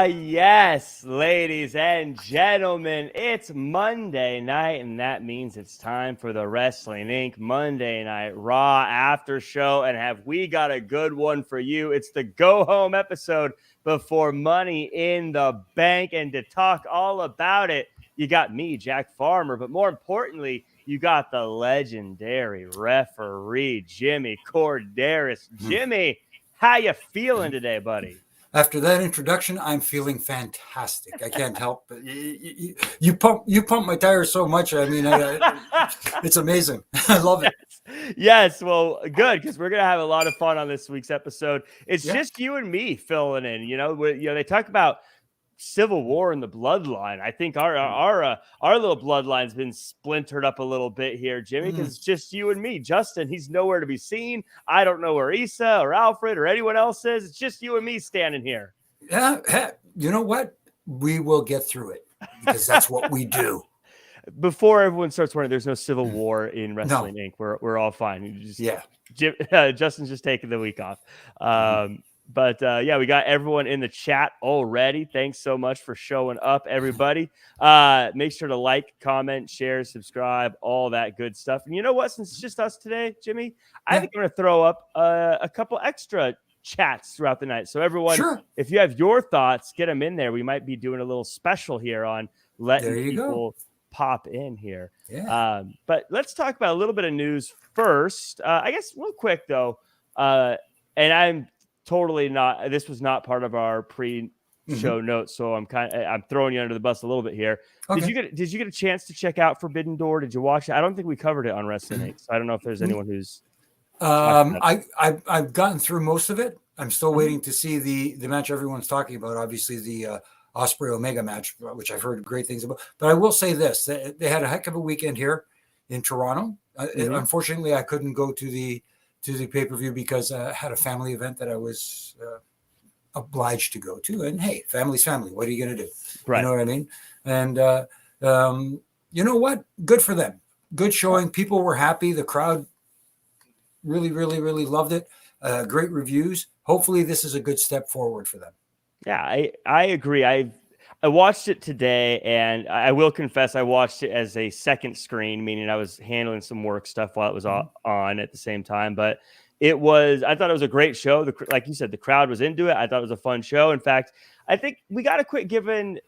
Yes, ladies and gentlemen, it's Monday night, and that means it's time for the Wrestling Inc. Monday Night Raw after show. And have we got a good one for you? It's the go home episode before Money in the Bank. And to talk all about it, you got me, Jack Farmer, but more importantly, you got the legendary referee, Jimmy Korderas. Jimmy, how you feeling today, buddy? After that introduction, I'm feeling fantastic. I can't help but you pump my tires so much. I mean, it's amazing. I love it. Yes, well, good, because we're gonna have a lot of fun on this week's episode. It's just you and me filling in. They talk about civil war in the bloodline. I think our little bloodline's been splintered up a little bit here, Jimmy, because it's just you and me. Justin, he's nowhere to be seen. I don't know where Issa or Alfred or anyone else is. It's just you and me standing here. Yeah, you know what? We will get through it because that's what we do. Before everyone starts wondering, there's no civil war in Wrestling Inc. We're all fine. Justin's just taking the week off. But we got everyone in the chat already. Thanks so much for showing up, everybody. Make sure to like, comment, share, subscribe, all that good stuff. And you know what? Since it's just us today, Jimmy, I think I'm going to throw up a couple extra chats throughout the night. So everyone, if you have your thoughts, get them in there. We might be doing a little special here on letting people pop in here. But let's talk about a little bit of news first. I guess real quick, though, and I'm totally not. This was not part of our pre-show notes, so I'm throwing you under the bus a little bit here. Okay. Did you get a chance to check out Forbidden Door? Did you watch it? I don't think we covered it on Wrestling Inc. So I don't know if there's anyone who's. I've gotten through most of it. I'm still waiting to see the match everyone's talking about. Obviously, the Ospreay Omega match, which I've heard great things about. But I will say this: they had a heck of a weekend here in Toronto. Unfortunately, I couldn't go to the pay-per-view because I had a family event that I was obliged to go to. And hey, family's family. What are you going to do? Right. You know what I mean? And you know what? Good for them. Good showing. People were happy. The crowd really, really, really loved it. Great reviews. Hopefully this is a good step forward for them. Yeah, I agree. I watched it today, and I will confess I watched it as a second screen, meaning I was handling some work stuff while it was on at the same time. But I thought it was a great show. Like you said, the crowd was into it. I thought it was a fun show. In fact, I think we got to quit giving,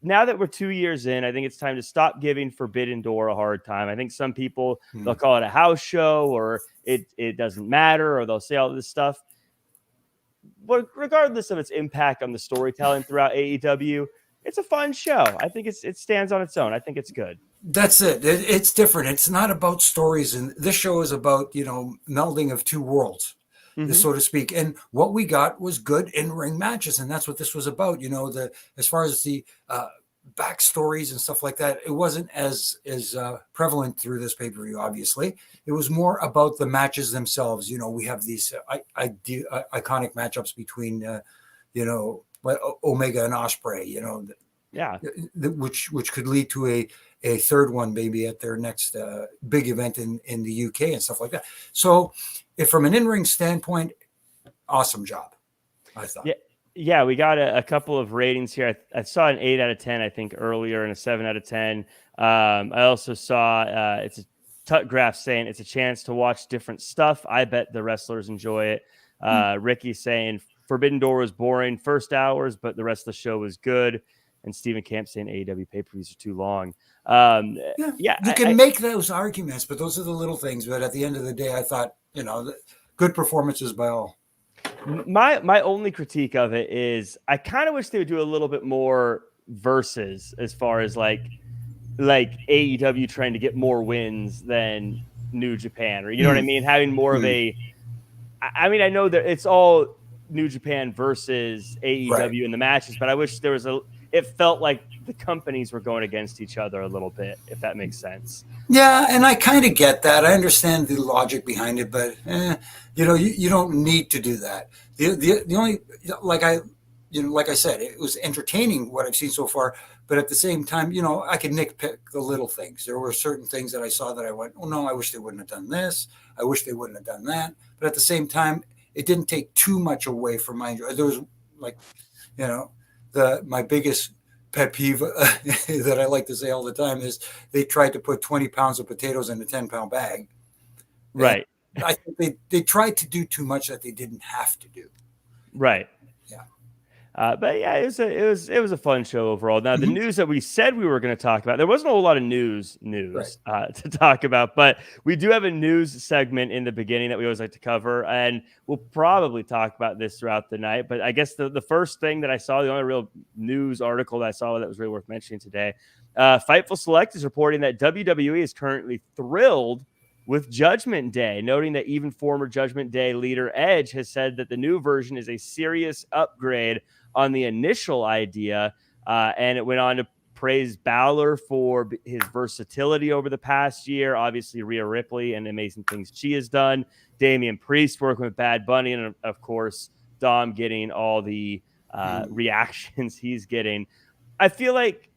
now that we're 2 years in, I think it's time to stop giving Forbidden Door a hard time. I think some people, they'll call it a house show, or it doesn't matter, or they'll say all this stuff. But regardless of its impact on the storytelling throughout AEW, it's a fun show. I think it stands on its own. I think it's good. That's it. It's different. It's not about stories. And this show is about, melding of two worlds, so to speak. And what we got was good in-ring matches. And that's what this was about. As far as the backstories and stuff like that, it wasn't as prevalent through this pay-per-view, obviously. It was more about the matches themselves. We have these iconic matchups between, Omega and Ospreay, which could lead to a third one maybe at their next big event in the UK and stuff like that. So if from an in-ring standpoint, awesome job, I thought. Yeah, we got a couple of ratings here. I saw an 8 out of 10, I think, earlier, and a 7 out of 10. I also saw it's a Tutgraph saying it's a chance to watch different stuff. I bet the wrestlers enjoy it. Ricky saying Forbidden Door was boring first hours, but the rest of the show was good. And Stephen Camp saying AEW pay-per-views are too long. You can make those arguments, but those are the little things. But at the end of the day, I thought, good performances by all. My only critique of it is I kind of wish they would do a little bit more versus, as far as like AEW trying to get more wins than New Japan, or you know what I mean? Having more of I I know that it's all New Japan versus AEW in the matches, but I wish there was it felt like the companies were going against each other a little bit, if that makes sense. Yeah, and I kind of get that. I understand the logic behind it, but you don't need to do that. The only, like I said, it was entertaining what I've seen so far, but at the same time, I could nitpick the little things. There were certain things that I saw that I went, oh no, I wish they wouldn't have done this. I wish they wouldn't have done that. But at the same time, it didn't take too much away from my enjoyment. There was like, my biggest pet peeve that I like to say all the time is they tried to put 20 pounds of potatoes in a 10-pound bag. Right. And I think they tried to do too much that they didn't have to do. Right. Yeah. But yeah, it was a fun show overall. Now, the news that we said we were going to talk about, there wasn't a whole lot of news right. To talk about, but we do have a news segment in the beginning that we always like to cover, and we'll probably talk about this throughout the night. But I guess the first thing that I saw, the only real news article that I saw that was really worth mentioning today, Fightful Select is reporting that WWE is currently thrilled with Judgment Day, noting that even former Judgment Day leader Edge has said that the new version is a serious upgrade on the initial idea, and it went on to praise Balor for his versatility over the past year. Obviously, Rhea Ripley and amazing things she has done. Damian Priest working with Bad Bunny, and of course, Dom getting all the reactions he's getting. I feel like,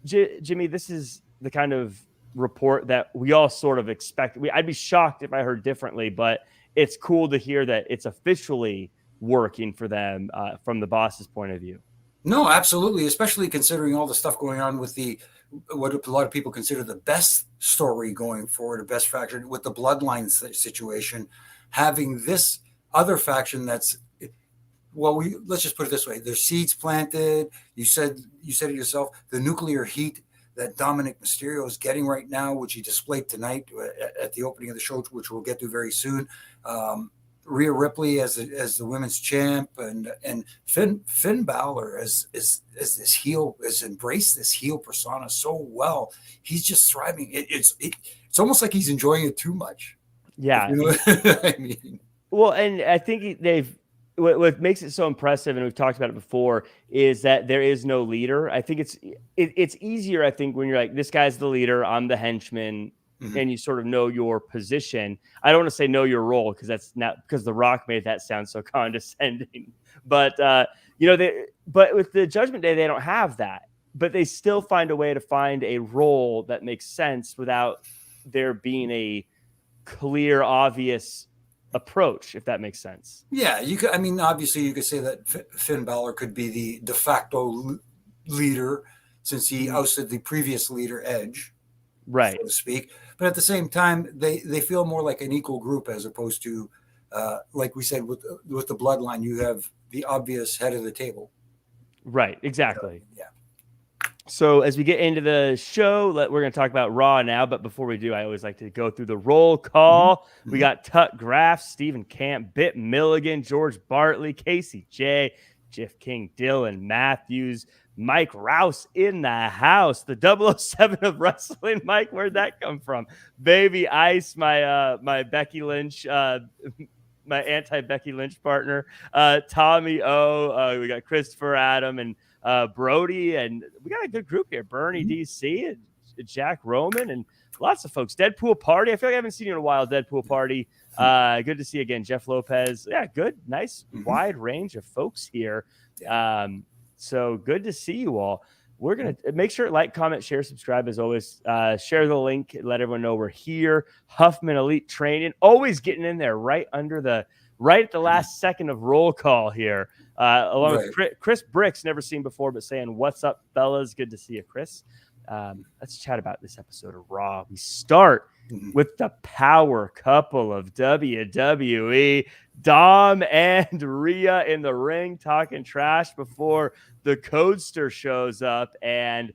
Jimmy, this is the kind of report that we all sort of expect. I'd be shocked if I heard differently, but it's cool to hear that it's officially working for them from the boss's point of view. No, absolutely, especially considering all the stuff going on with what a lot of people consider the best story going forward, the best faction with the bloodline situation, having this other faction that's, let's just put it this way: there's seeds planted. You said it yourself. The nuclear heat that Dominik Mysterio is getting right now, which he displayed tonight at the opening of the show, which we'll get to very soon. Rhea Ripley as the women's champ, and Finn Balor as this heel, has embraced this heel persona so well. He's just thriving. It's almost like he's enjoying it too much. Yeah, you know what I mean. Well, and I think what makes it so impressive, and we've talked about it before, is that there is no leader. I think it's easier, I think, when you're like, this guy's the leader, I'm the henchman, and you sort of know your position. I don't want to say know your role, because that's not, because The Rock made that sound so condescending. But but with the Judgment Day, they don't have that. But they still find a way to find a role that makes sense without there being a clear, obvious approach, if that makes sense. Yeah, you could. I mean, obviously, you could say that Finn Balor could be the de facto leader, since he ousted the previous leader, Edge, right, so to speak. But at the same time, they feel more like an equal group, as opposed to, like we said, with the bloodline, you have the obvious head of the table. Right. Exactly. Yeah. So as we get into the show, we're going to talk about Raw now. But before we do, I always like to go through the roll call. We got Tut Graff, Stephen Camp, Bit Milligan, George Bartley, Casey J, Jeff King, Dylan Matthews, Mike Rouse in the house, the 007 of wrestling. Mike, where'd that come from? Baby Ice, my Becky Lynch, my anti-Becky Lynch partner, Tommy O. We got Christopher Adam and Brody, and we got a good group here. Bernie DC and Jack Roman and lots of folks. Deadpool Party. I feel like I haven't seen you in a while. Deadpool Party. Good to see you again. Jeff Lopez. Yeah, good, nice, wide range of folks here. So good to see you all. We're going to make sure like, comment, share, subscribe as always. Share the link. Let everyone know we're here. Huffman Elite Training. Always getting in there right at the last second of roll call here. Along with Chris Bricks, never seen before, but saying, what's up, fellas? Good to see you, Chris. Let's chat about this episode of Raw. We start with the power couple of WWE, Dom and Rhea in the ring talking trash before the Codester shows up and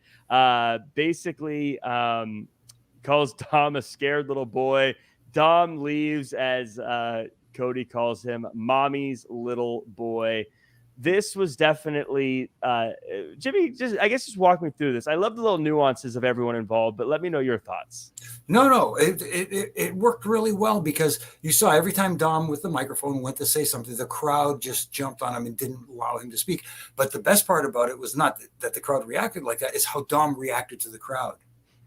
basically calls Dom a scared little boy. Dom leaves as Cody calls him mommy's little boy. This was definitely Jimmy. Just walk me through this. I love the little nuances of everyone involved, but let me know your thoughts. No, it worked really well, because you saw every time Dom with the microphone went to say something, the crowd just jumped on him and didn't allow him to speak. But the best part about it was not that the crowd reacted like that; is how Dom reacted to the crowd.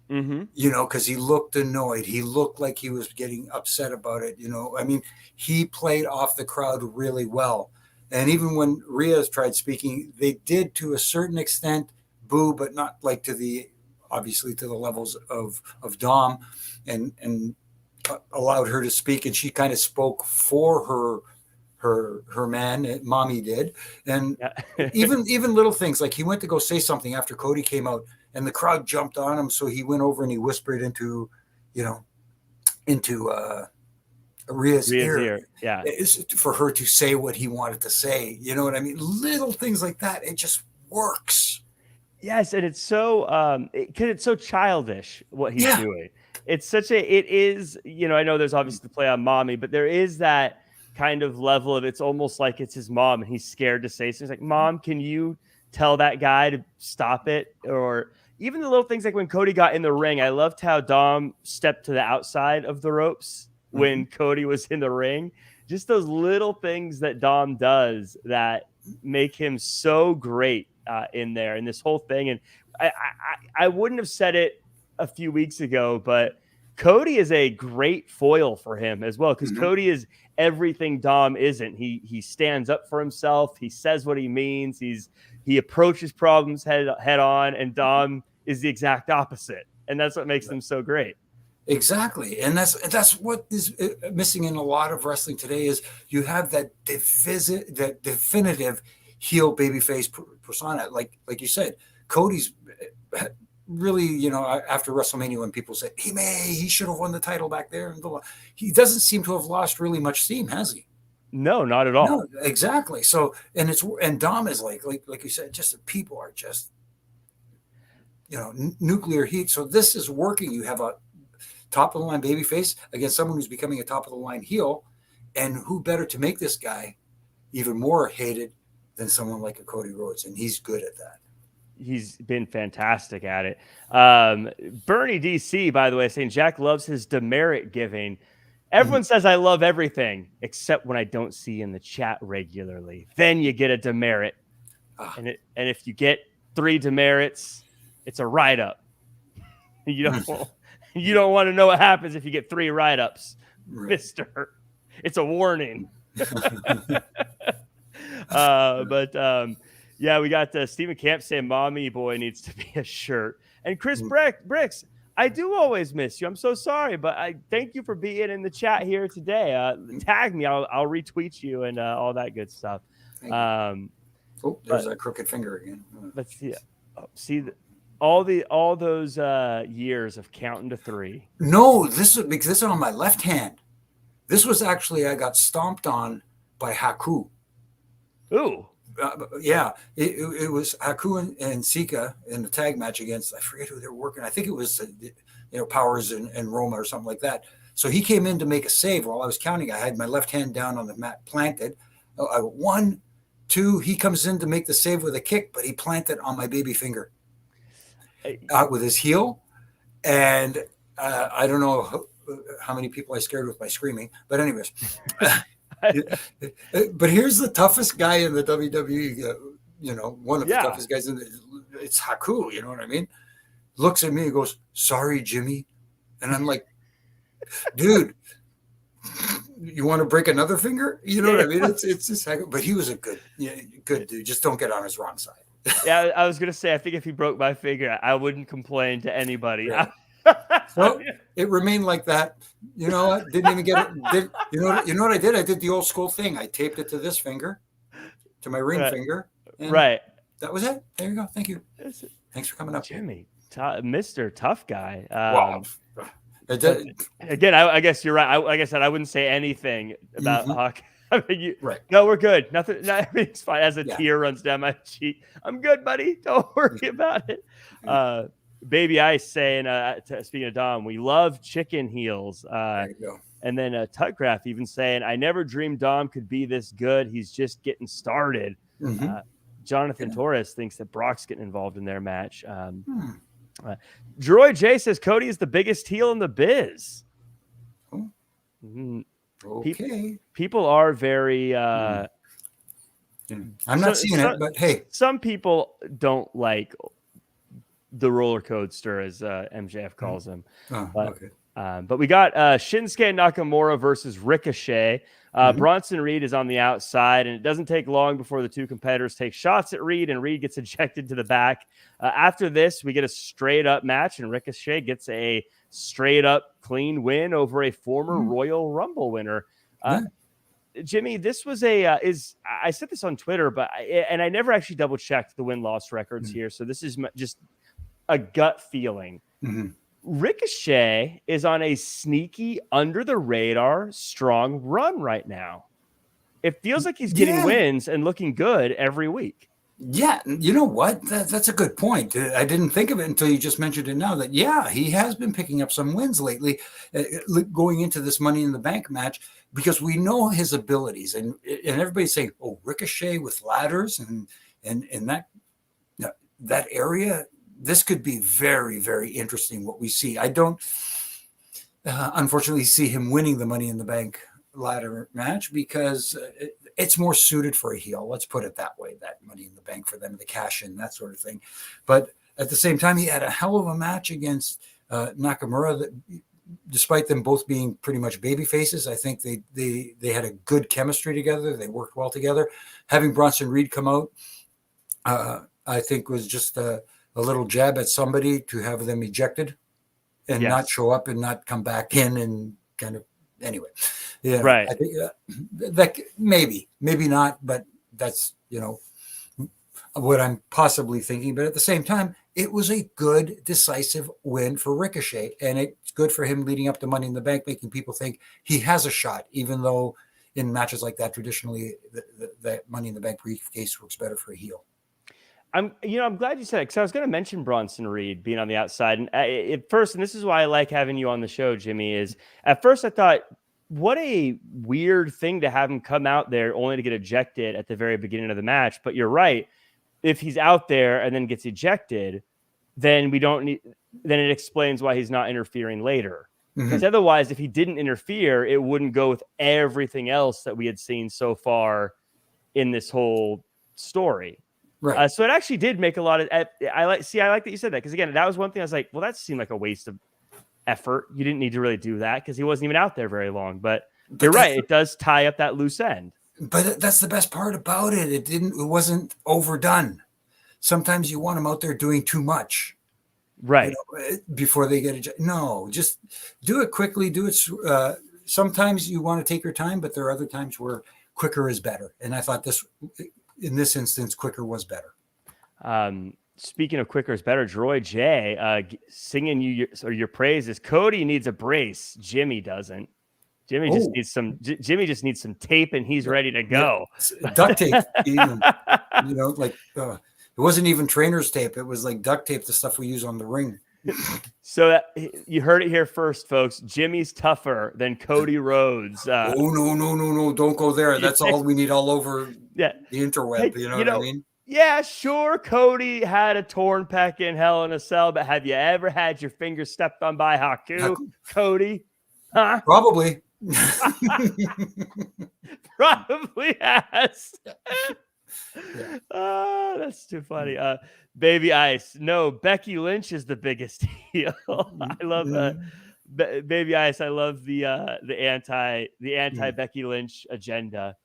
Because he looked annoyed. He looked like he was getting upset about it. I mean, he played off the crowd really well. And even when Rhea tried speaking, they did to a certain extent boo, but not like obviously to the levels of Dom, and allowed her to speak. And she kind of spoke for her man, mommy did. And even little things like he went to go say something after Cody came out and the crowd jumped on him. So he went over and he whispered into Rhea's ear. Yeah. For her to say what he wanted to say. You know what I mean? Little things like that. It just works. Yes. And it's so, because it's so childish what he's doing. It is, I know there's obviously the play on mommy, but there is that kind of level of, it's almost like it's his mom and he's scared to say something. He's like, Mom, can you tell that guy to stop it? Or even the little things like when Cody got in the ring, I loved how Dom stepped to the outside of the ropes when Cody was in the ring. Just those little things that Dom does that make him so great in there and this whole thing. And I wouldn't have said it a few weeks ago, but Cody is a great foil for him as well, because Cody is everything Dom isn't. He stands up for himself. He says what he means. He approaches problems head on, and Dom is the exact opposite. And that's what makes them so great. Exactly. And that's what is missing in a lot of wrestling today is you have that definitive heel babyface persona. Like you said, Cody's really, after WrestleMania, when people say he should have won the title back there, and he doesn't seem to have lost really much steam, has he? No, not at all. No, exactly. So, and Dom is like you said, just the people are just, nuclear heat. So this is working. You have a top of the line babyface against someone who's becoming a top of the line heel, and who better to make this guy even more hated than someone like a Cody Rhodes, and he's good at that. He's been fantastic at it. Bernie DC, by the way, saying Jack loves his demerit giving. Everyone says I love everything except when I don't see in the chat regularly. Then you get a demerit, and if you get 3 demerits, it's a write up. You don't want to know what happens if you get 3 write ups, Mister. It's a warning. Yeah, we got Stephen Camp saying Mommy Boy needs to be a shirt. And Chris Bricks, I do always miss you. I'm so sorry, but I thank you for being in the chat here today. Tag me. I'll retweet you and all that good stuff. There's that crooked finger again. Let's see all those years of counting to 3. No, this is because this is on my left hand. This was actually, I got stomped on by Haku. Ooh. It was Haku and Sika in the tag match against, I forget who they were working. I think it was Powers and Roma or something like that. So he came in to make a save while I was counting. I had my left hand down on the mat planted. 1, 2. He comes in to make the save with a kick, but he planted on my baby finger with his heel. And I don't know how many people I scared with my screaming, but anyways. But here's the toughest guy in the WWE, one of the toughest guys it's Haku, you know what I mean? Looks at me and goes, "Sorry, Jimmy." And I'm like, dude, you want to break another finger? You know what I mean? It's just Haku. But he was a good dude. Just don't get on his wrong side. Yeah, I was going to say, I think if he broke my finger, I wouldn't complain to anybody. Right. So it remained like that. You know what? Didn't even get it. You know what I did? I did the old school thing. I taped it to this finger, to my ring finger. Right. That was it. There you go. Thank you. Thanks for coming up, Jimmy. Mr. Tough Guy. Wow. Again, I guess you're right. Like I said, I wouldn't say anything about Hawk. I mean, no, we're good. Nothing. Everything's fine. As a tear runs down my cheek, I'm good, buddy. Don't worry about it. Baby Ice saying, speaking of Dom, we love chicken heels. There you go. And then Tutgraph even saying, I never dreamed Dom could be this good. He's just getting started. Jonathan Torres thinks that Brock's getting involved in their match. Droid J says Cody is the biggest heel in the biz. Okay. People are very... I'm not seeing it, but hey. Some people don't like the roller coaster, as MJF calls him. But we got Shinsuke Nakamura versus Ricochet. Bronson Reed is on the outside, and it doesn't take long before the two competitors take shots at Reed, and Reed gets ejected to the back. After this, we get a straight-up match, and Ricochet gets a straight-up clean win over a former Royal Rumble winner. Jimmy, this was I said this on Twitter, but I never actually double checked the win-loss records here. So this is just a gut feeling. Ricochet is on a sneaky, under the radar, strong run right now. It feels like he's getting wins and looking good every week. Yeah, you know what? That's a good point. I didn't think of it until you just mentioned it now. That he has been picking up some wins lately, going into this Money in the Bank match, because we know his abilities, and everybody's saying, "Oh, Ricochet with ladders and that area." This could be very, very interesting. What we see, I don't unfortunately see him winning the Money in the Bank ladder match because it's more suited for a heel. Let's put it that way, that Money in the Bank for them to cash in, that sort of thing. But at the same time, he had a hell of a match against Nakamura that, despite them both being pretty much baby faces, I think they had a good chemistry together. They worked well together. Having Bronson Reed come out, I think was just a little jab at somebody to have them ejected and not show up and not come back in and kind of, anyway. Yeah, right. I think that maybe not, but that's, what I'm possibly thinking. But at the same time, it was a good, decisive win for Ricochet, and it's good for him leading up to Money in the Bank, making people think he has a shot, even though in matches like that, traditionally, the Money in the Bank briefcase works better for a heel. I'm glad you said it, because I was going to mention Bronson Reed being on the outside. And at first, and this is why I like having you on the show, Jimmy, is at first I thought, what a weird thing to have him come out there only to get ejected at the very beginning of the match. But you're right. If he's out there and then gets ejected, then then it explains why he's not interfering later. Because otherwise, if he didn't interfere, it wouldn't go with everything else that we had seen so far in this whole story. Right. So it actually did make a lot of. I like that you said that, because again, that was one thing I was like, well, that seemed like a waste of effort. You didn't need to really do that because he wasn't even out there very long. But you're right; it does tie up that loose end. But that's the best part about it. It wasn't overdone. Sometimes you want them out there doing too much, right? Before they get ejected. No, just do it quickly. Do it. Sometimes you want to take your time, but there are other times where quicker is better. And I thought in this instance, quicker was better. Speaking of quicker is better, Droid J singing your praises. Cody needs a brace. Jimmy doesn't. Jimmy just needs some tape, and he's ready to go. Duct tape, it wasn't even trainer's tape. It was like duct tape, the stuff we use on the ring. So you heard it here first, folks. Jimmy's tougher than Cody Rhodes. No! Don't go there. That's all we need all over the interweb. You know what I mean? Yeah, sure. Cody had a torn pec in Hell in a Cell, but have you ever had your finger stepped on by Haku, Cody? Huh? Probably. Probably has. That's too funny. Baby Ice. No, Becky Lynch is the biggest heel. I love Baby Ice. I love the anti Becky Lynch agenda.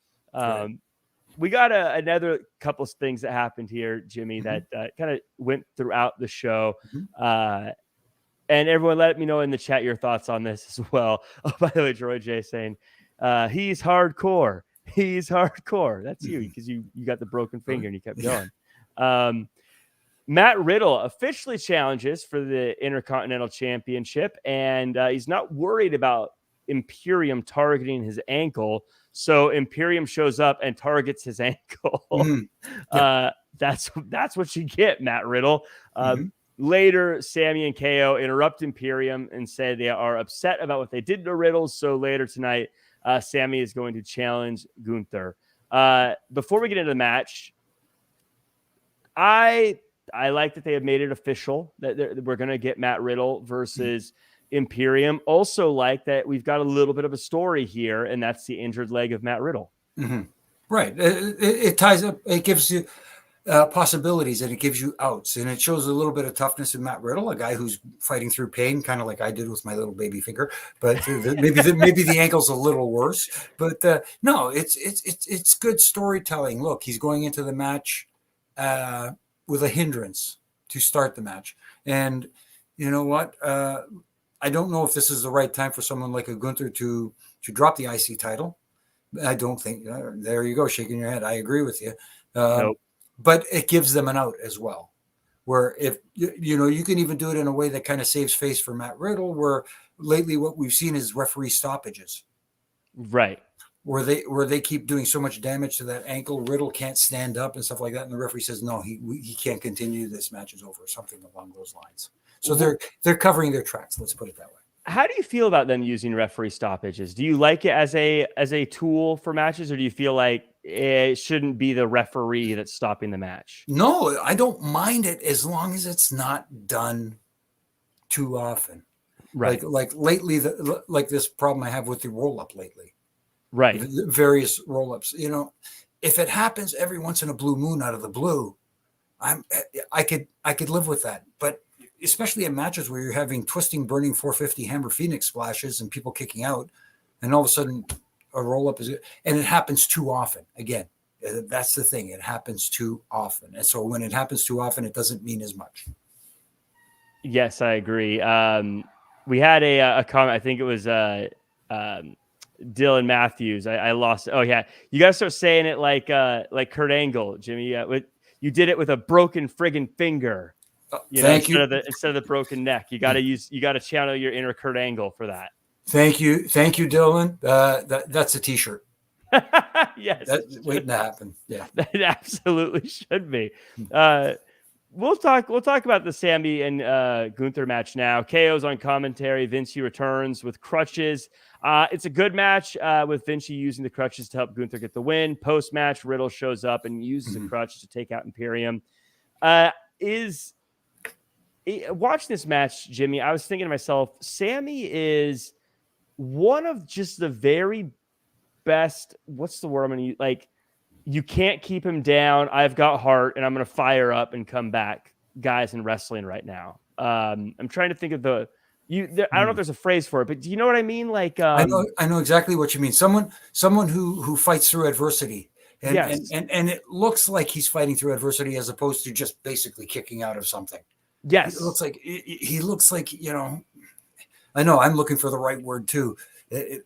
We got another couple of things that happened here, Jimmy, that kind of went throughout the show. And everyone, let me know in the chat your thoughts on this as well. Oh, by the way, Droid J saying, he's hardcore. He's hardcore. That's you, because you got the broken finger and you kept going. Matt Riddle officially challenges for the Intercontinental Championship, and he's not worried about Imperium targeting his ankle. So Imperium shows up and targets his ankle. That's what you get, Matt Riddle. Later, Sami and KO interrupt Imperium and say they are upset about what they did to Riddle. So later tonight, Sami is going to challenge Gunther. Before we get into the match, I like that they have made it official that we're going to get Matt Riddle versus Imperium. Also like that we've got a little bit of a story here, and that's the injured leg of Matt Riddle. Right. It ties up. It gives you possibilities, and it gives you outs, and it shows a little bit of toughness in Matt Riddle, a guy who's fighting through pain, kind of like I did with my little baby finger. But maybe the ankle's a little worse. But no, it's good storytelling. Look, he's going into the match with a hindrance to start the match, and you know what? I don't know if this is the right time for someone like a Gunther to drop the IC title, I don't think. There you go, shaking your head. I agree with you. Nope. But it gives them an out as well. Where if you can even do it in a way that kind of saves face for Matt Riddle. Where lately what we've seen is referee stoppages. Right. Where they keep doing so much damage to that ankle, Riddle can't stand up and stuff like that, and the referee says no, he can't continue. This match is over, or something along those lines. So they're covering their tracks. Let's put it that way. How do you feel about them using referee stoppages? Do you like it as a tool for matches, or do you feel like it shouldn't be the referee that's stopping the match? No, I don't mind it as long as it's not done too often. Right. Like lately, like this problem I have with the roll up lately. Right. The various roll ups. If it happens every once in a blue moon out of the blue, I could live with that. But especially in matches where you're having twisting, burning 450 hammer Phoenix splashes and people kicking out, and all of a sudden a roll up and it happens too often. Again, that's the thing. It happens too often. And so when it happens too often, it doesn't mean as much. Yes, I agree. We had a comment. I think it was Dylan Matthews. I lost. Oh yeah. You got to start saying it like Kurt Angle, Jimmy. You did it with a broken friggin' finger. Instead of the broken neck. You got to channel your inner Kurt Angle for that. Thank you, Dylan. That's a T-shirt. Yes, that's waiting to happen. Yeah, that absolutely should be. We'll talk about the Sami and Gunther match now. KO's on commentary. Vinci returns with crutches. It's a good match with Vinci using the crutches to help Gunther get the win. Post match, Riddle shows up and uses a crutch to take out Imperium. Watching this match, Jimmy, I was thinking to myself, Sami is one of just the very best. What's the word I'm going to use? Like, you can't keep him down. I've got heart, and I'm going to fire up and come back, guys, in wrestling right now. I'm trying to think of I don't know if there's a phrase for it, but do you know what I mean? Like, I know exactly what you mean. Someone who fights through adversity. And, yes. and it looks like he's fighting through adversity as opposed to just basically kicking out of something. Yes. He looks like, I know I'm looking for the right word too,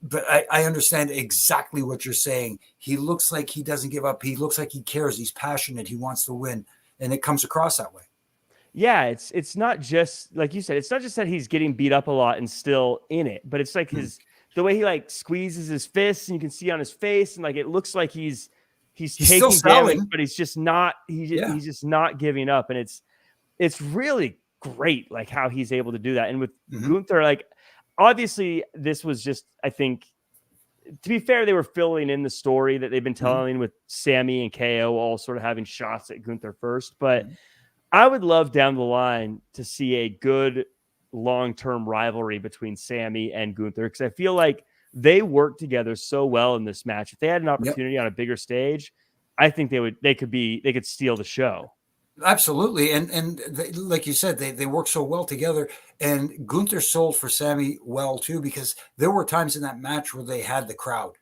but I understand exactly what you're saying. He looks like he doesn't give up. He looks like he cares. He's passionate. He wants to win. And it comes across that way. Yeah. It's not just, like you said, it's not just that he's getting beat up a lot and still in it, but it's like the way he like squeezes his fists and you can see on his face. And like, it looks like he's taking damage, but he's just not, he's just not giving up. And it's really great, like how he's able to do that. And with Gunther, like, obviously this was just, I think, to be fair, they were filling in the story that they've been telling with Sami and KO all sort of having shots at Gunther first. But I would love down the line to see a good long-term rivalry between Sami and Gunther, because I feel like they work together so well in this match. If they had an opportunity on a bigger stage, I think they could steal the show. Absolutely. And they, like you said, they work so well together, and Gunther sold for Sami well too, because there were times in that match where they had the crowd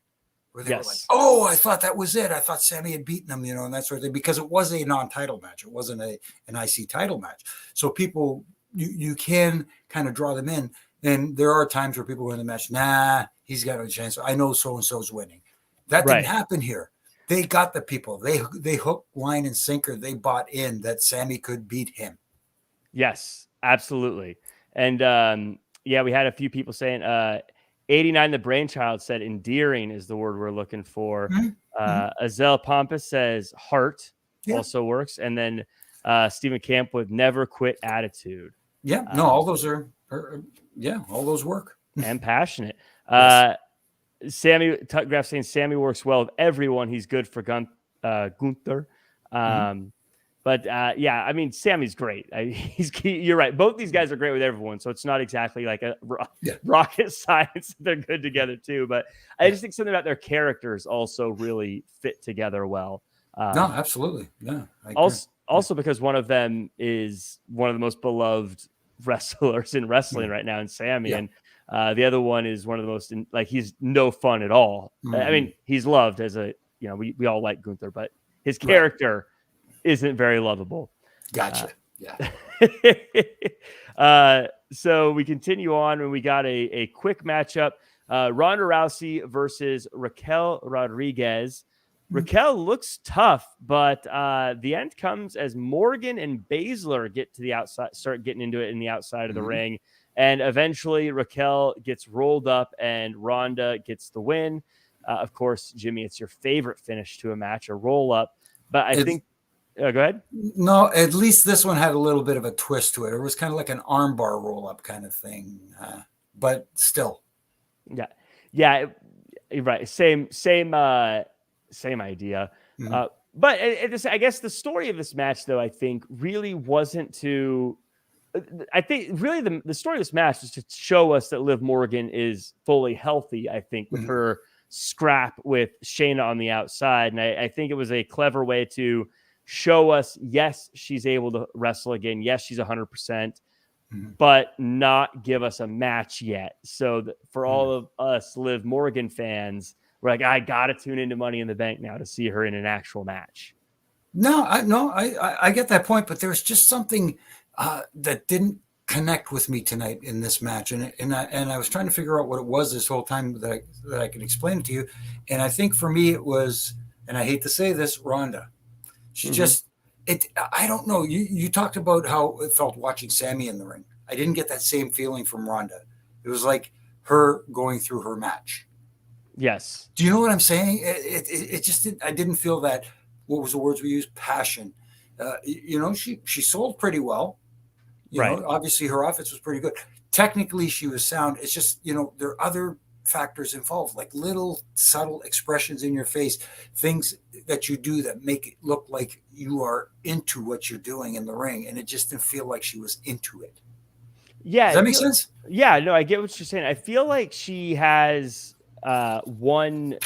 where they were like, oh, I thought that was it. I thought Sami had beaten him, and that sort of thing, because it was a non-title match. It wasn't an IC title match. So people, you can kind of draw them in. And there are times where people go in the match, nah, he's got a chance. I know so-and-so's winning. That didn't happen here. They got the people. They hook, line, and sinker. They bought in that Sami could beat him. Yes, absolutely. And we had a few people saying 89 the Brainchild said endearing is the word we're looking for. Azel Pampas says heart also works. And then Stephen Camp with never quit attitude. Yeah, no, all those are all those work. And passionate. Sammy Tutgraph saying Sami works well with everyone. He's good for Gunther. But I mean, Sammy's great. You're right. Both these guys are great with everyone. So it's not exactly like a rocket science. They're good together too. But I just think something about their characters also really fit together well. No, absolutely. Yeah. Also because one of them is one of the most beloved wrestlers in wrestling right now in Sami. And the other one is one of the most, he's no fun at all. I mean, he's loved as we all like Gunther, but his character isn't very lovable. Gotcha. So we continue on, and we got a quick matchup. Ronda Rousey versus Raquel Rodriguez. Raquel looks tough, but the end comes as Morgan and Baszler get to the outside, start getting into it in the outside of the ring. And eventually Raquel gets rolled up and Ronda gets the win. Of course, Jimmy, it's your favorite finish to a match, a roll up. But I think, go ahead. No, at least this one had a little bit of a twist to it. It was kind of like an armbar roll up kind of thing, but still. Yeah, right. Same idea. But I guess the story of this match, though, I think really wasn't to. I think really the story of this match is to show us that Liv Morgan is fully healthy. I think with her scrap with Shayna on the outside, and I think it was a clever way to show us, yes, she's able to wrestle again. Yes, she's 100%. But not give us a match yet. So for all of us Liv Morgan fans, we're like, I gotta tune into Money in the Bank now to see her in an actual match. I get that point, but there's just something that didn't connect with me tonight in this match, and I was trying to figure out what it was this whole time that I can explain it to you. And I think for me it was, and I hate to say this, Ronda. She just. I don't know. You talked about how it felt watching Sami in the ring. I didn't get that same feeling from Ronda. It was like her going through her match. Yes. Do you know what I'm saying? It just didn't. I didn't feel that. What was the words we used? Passion. She sold pretty well. You know, obviously her offense was pretty good. Technically, she was sound. It's just there are other factors involved, like little subtle expressions in your face, things that you do that make it look like you are into what you're doing in the ring, and it just didn't feel like she was into it. Yeah, does that make sense? Yeah, no, I get what you're saying. I feel like she has one,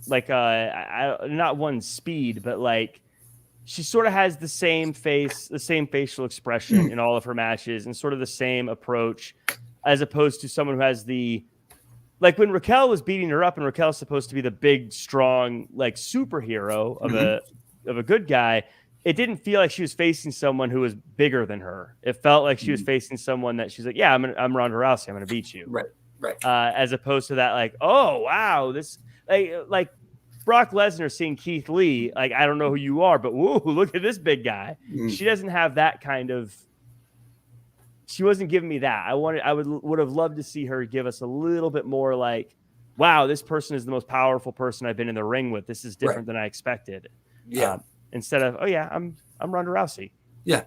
like not one speed, but like she sort of has the same face, the same facial expression in all of her matches, and sort of the same approach, as opposed to someone who has the. Like when Raquel was beating her up, and Raquel's supposed to be the big, strong, like superhero of a good guy, it didn't feel like she was facing someone who was bigger than her. It felt like she was facing someone that she's like, yeah, I'm Ronda Rousey, I'm going to beat you. Right. As opposed to that, like, oh wow, this like Brock Lesnar seeing Keith Lee, like I don't know who you are, but whoa, look at this big guy. She doesn't have that kind of. She wasn't giving me that. I would have loved to see her give us a little bit more like, wow, this person is the most powerful person I've been in the ring with. This is different than I expected. Yeah. Instead of, oh yeah, I'm Ronda Rousey. Yeah.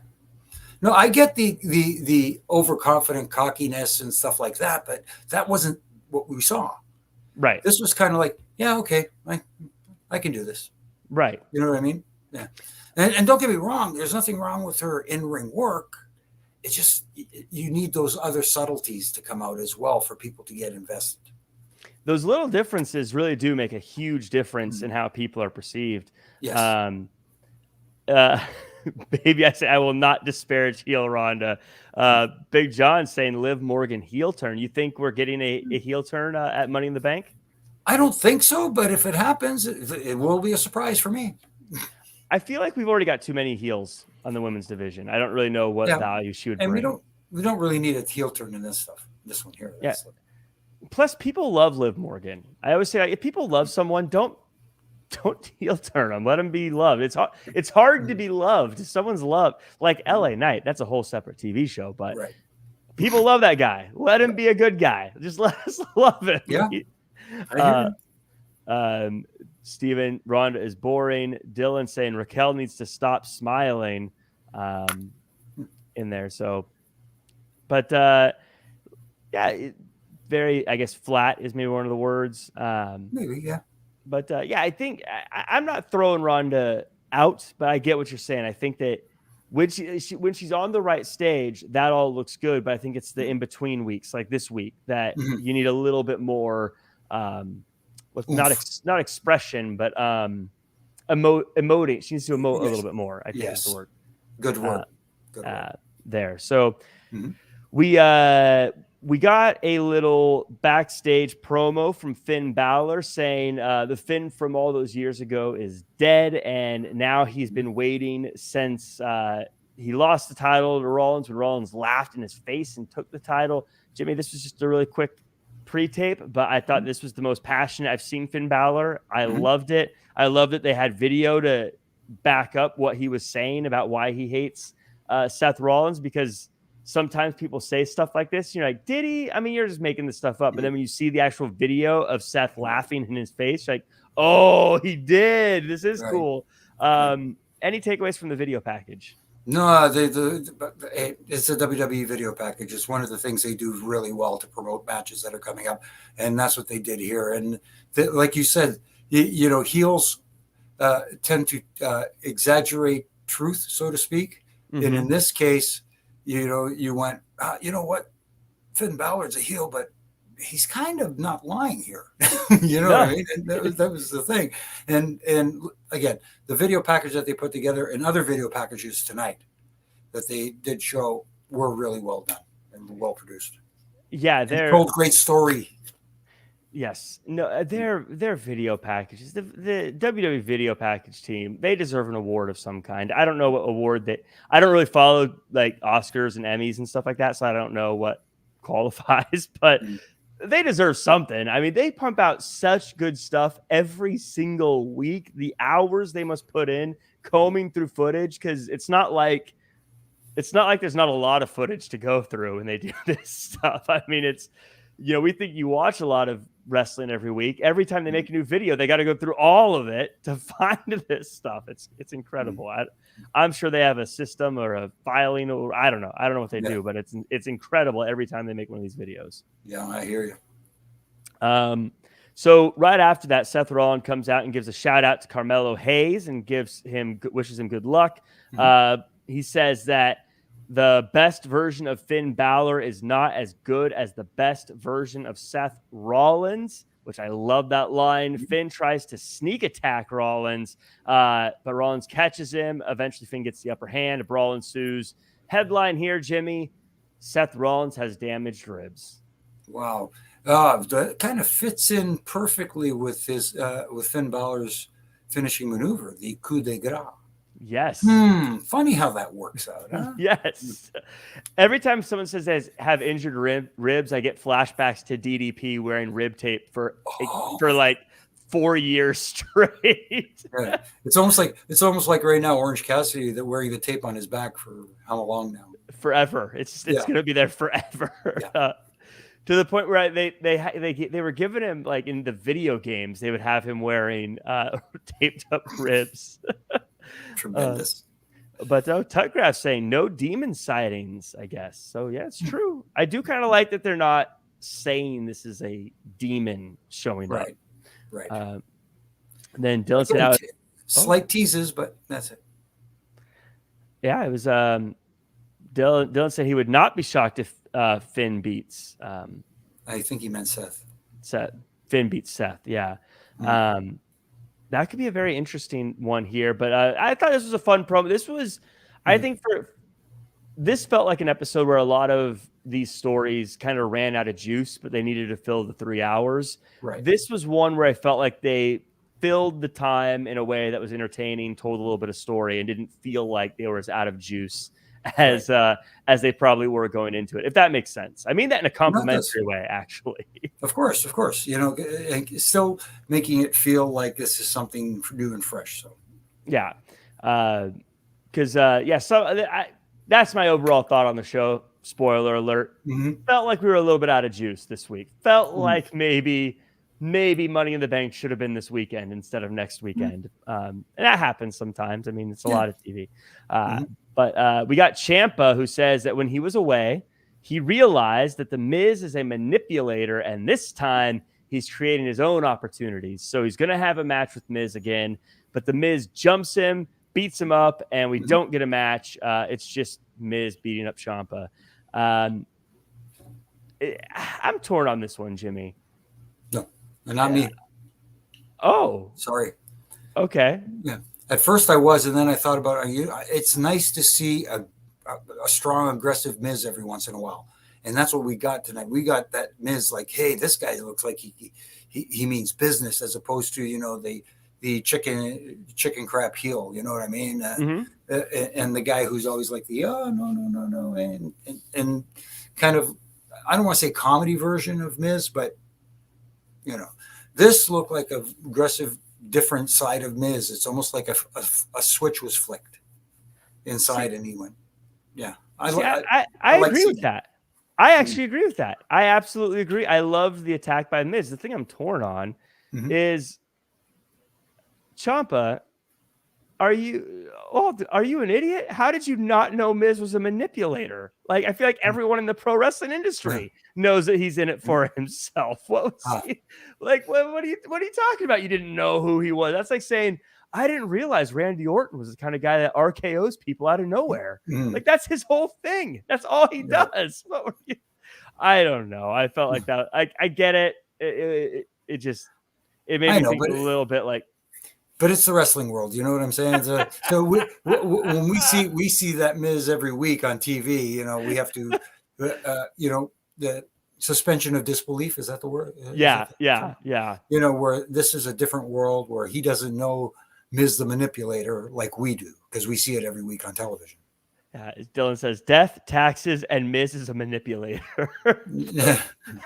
No, I get the overconfident cockiness and stuff like that, but that wasn't what we saw. Right. This was kind of like, yeah, okay, I can do this. Right. You know what I mean? Yeah. And don't get me wrong. There's nothing wrong with her in-ring work. It's just you need those other subtleties to come out as well for people to get invested. Those little differences really do make a huge difference in how people are perceived. Yes. Baby, I say I will not disparage heel Ronda. Big John saying Liv Morgan heel turn. You think we're getting a heel turn at Money in the Bank? I don't think so, but if it happens, it will be a surprise for me. I feel like we've already got too many heels on the women's division. I don't really know what value she would bring. And we don't really need a heel turn in this stuff. This one here. Yeah. Plus, people love Liv Morgan. I always say, like, if people love someone, don't heel turn them. Let them be loved. It's hard to be loved. Someone's loved, like LA Knight. That's a whole separate TV show, but people love that guy. Let him be a good guy. Just let us love him. Yeah. Steven, Ronda is boring. Dylan saying Raquel needs to stop smiling in there. So, but very, I guess, flat is maybe one of the words. Maybe, yeah. But I think I'm not throwing Ronda out, but I get what you're saying. I think that when she's on the right stage, that all looks good. But I think it's the in-between weeks, like this week, that you need a little bit more not expression, but emoting. She needs to emote a little bit more. I think is the word. Good word. There. So we got a little backstage promo from Finn Balor saying the Finn from all those years ago is dead, and now he's been waiting since he lost the title to Rollins when Rollins laughed in his face and took the title. Jimmy, this was just a really quick pre-tape, but I thought this was the most passionate I've seen Finn Balor. I loved it. I loved that they had video to back up what he was saying about why he hates Seth Rollins, because sometimes people say stuff like this. You're like, did he? I mean, you're just making this stuff up. But then when you see the actual video of Seth laughing in his face, you're like, oh, he did. This is cool. Any takeaways from the video package? No, it's a WWE video package. It's one of the things they do really well to promote matches that are coming up, and that's what they did here. And like you said, heels tend to exaggerate truth, so to speak. And in this case, you went, you know what, Finn Balor's a heel, but he's kind of not lying here. What I mean? And that was the thing. And again, the video package that they put together and other video packages tonight that they did show were really well done and well produced. Yeah, they're told great story. Yes. No, their video packages, the WWE video package team, they deserve an award of some kind. I don't know what award I don't really follow like Oscars and Emmys and stuff like that, so I don't know what qualifies, but they deserve something. I mean, they pump out such good stuff every single week. The hours they must put in combing through footage, because it's not like there's not a lot of footage to go through when they do this stuff. I mean, it's, we think you watch a lot of wrestling every week. Every time they make a new video, they got to go through all of it to find this stuff. It's incredible. I'm sure they have a system or a filing, or I don't know what they do, but it's incredible every time they make one of these videos. Yeah, I hear you. So right after that, Seth Rollins comes out and gives a shout out to Carmelo Hayes and wishes him good luck. He says that the best version of Finn Balor is not as good as the best version of Seth Rollins, which I love that line. Finn tries to sneak attack Rollins, but Rollins catches him. Eventually, Finn gets the upper hand. A brawl ensues. Headline here, Jimmy: Seth Rollins has damaged ribs. Wow. That kind of fits in perfectly with with Finn Balor's finishing maneuver, the coup de grace. Yes. Funny how that works out, huh? Yes. Every time someone says they have injured ribs, I get flashbacks to DDP wearing rib tape for like 4 years straight. Yeah. It's almost like right now Orange Cassidy that wearing the tape on his back for how long now? Forever. It's going to be there forever. Yeah. To the point where they were giving him, like in the video games, they would have him wearing taped up ribs. Tremendous. But Tutgraph's saying no demon sightings, I guess. So yeah, it's true. I do kind of like that they're not saying this is a demon showing up. Right. Then Dylan said slight teases, but that's it. Yeah, it was Dylan said he would not be shocked if Finn beats I think he meant Seth. Finn beats Seth, yeah. That could be a very interesting one here, but I thought this was a fun promo. This was, I think this felt like an episode where a lot of these stories kind of ran out of juice, but they needed to fill the 3 hours. Right. This was one where I felt like they filled the time in a way that was entertaining, told a little bit of story, and didn't feel like they were as out of juice as they probably were going into it, if that makes sense. I mean that in a complimentary way, actually. Of course. Still making it feel like this is something new and fresh. So yeah, because that's my overall thought on the show. Spoiler alert. Felt like we were a little bit out of juice this week. Felt like maybe Money in the Bank should have been this weekend instead of next weekend. And that happens sometimes. I mean, it's a lot of TV. But we got Ciampa, who says that when he was away, he realized that The Miz is a manipulator, and this time he's creating his own opportunities. So he's going to have a match with Miz again, but The Miz jumps him, beats him up, and we don't get a match. It's just Miz beating up Ciampa. I'm torn on this one, Jimmy. No, not me. Oh. Sorry. Okay. Yeah. At first I was, and then I thought about it. It's nice to see a strong, aggressive Miz every once in a while. And that's what we got tonight. We got that Miz like, hey, this guy looks like he means business, as opposed to, the chicken crap heel, you know what I mean? And the guy who's always like no. And kind of, I don't want to say comedy version of Miz, but this looked like a aggressive, different side of Miz. It's almost like a switch was flicked inside, and he went, yeah. I agree with that. I actually agree with that. I absolutely agree. I love the attack by Miz. The thing I'm torn on is Ciampa. Are you an idiot? How did you not know Miz was a manipulator? Like, I feel like everyone in the pro wrestling industry knows that he's in it for himself. What was he, like? What are you talking about? You didn't know who he was. That's like saying I didn't realize Randy Orton was the kind of guy that RKO's people out of nowhere. Like, that's his whole thing. That's all he does. I don't know. I felt like that. I get it. It made me think a little bit like. But it's the wrestling world, you know what I'm saying? So when we see that Miz every week on TV, we have to, the suspension of disbelief, is that the word? Yeah. Where this is a different world where he doesn't know Miz the manipulator like we do, because we see it every week on television. Dylan says death, taxes, and Miz is a manipulator.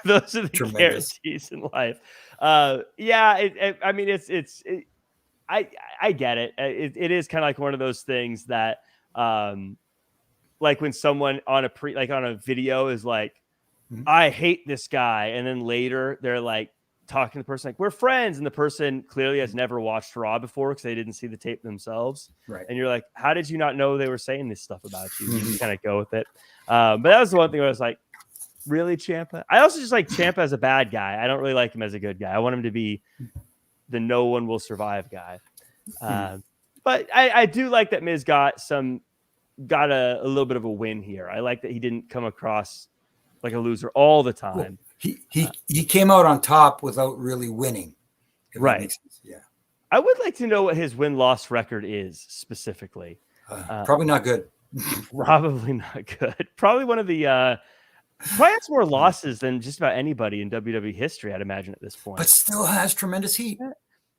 Those are the guarantees in life. I get it. It is kind of like one of those things that, like when someone on a video is like, I hate this guy. And then later they're like talking to the person, like, we're friends. And the person clearly has never watched Raw before because they didn't see the tape themselves. Right. And you're like, how did you not know they were saying this stuff about you? You just kind of go with it. But that was the one thing where I was like, really, Ciampa? I also just like Ciampa as a bad guy. I don't really like him as a good guy. I want him to be the no one will survive guy. But I do like that Miz got a little bit of a win here. I like that he didn't come across like a loser all the time. He came out on top without really winning. Right. Yeah. I would like to know what his win-loss record is specifically. Probably not good. Probably not good. Probably one of the probably has more losses than just about anybody in WWE history, I'd imagine at this point. But still has tremendous heat.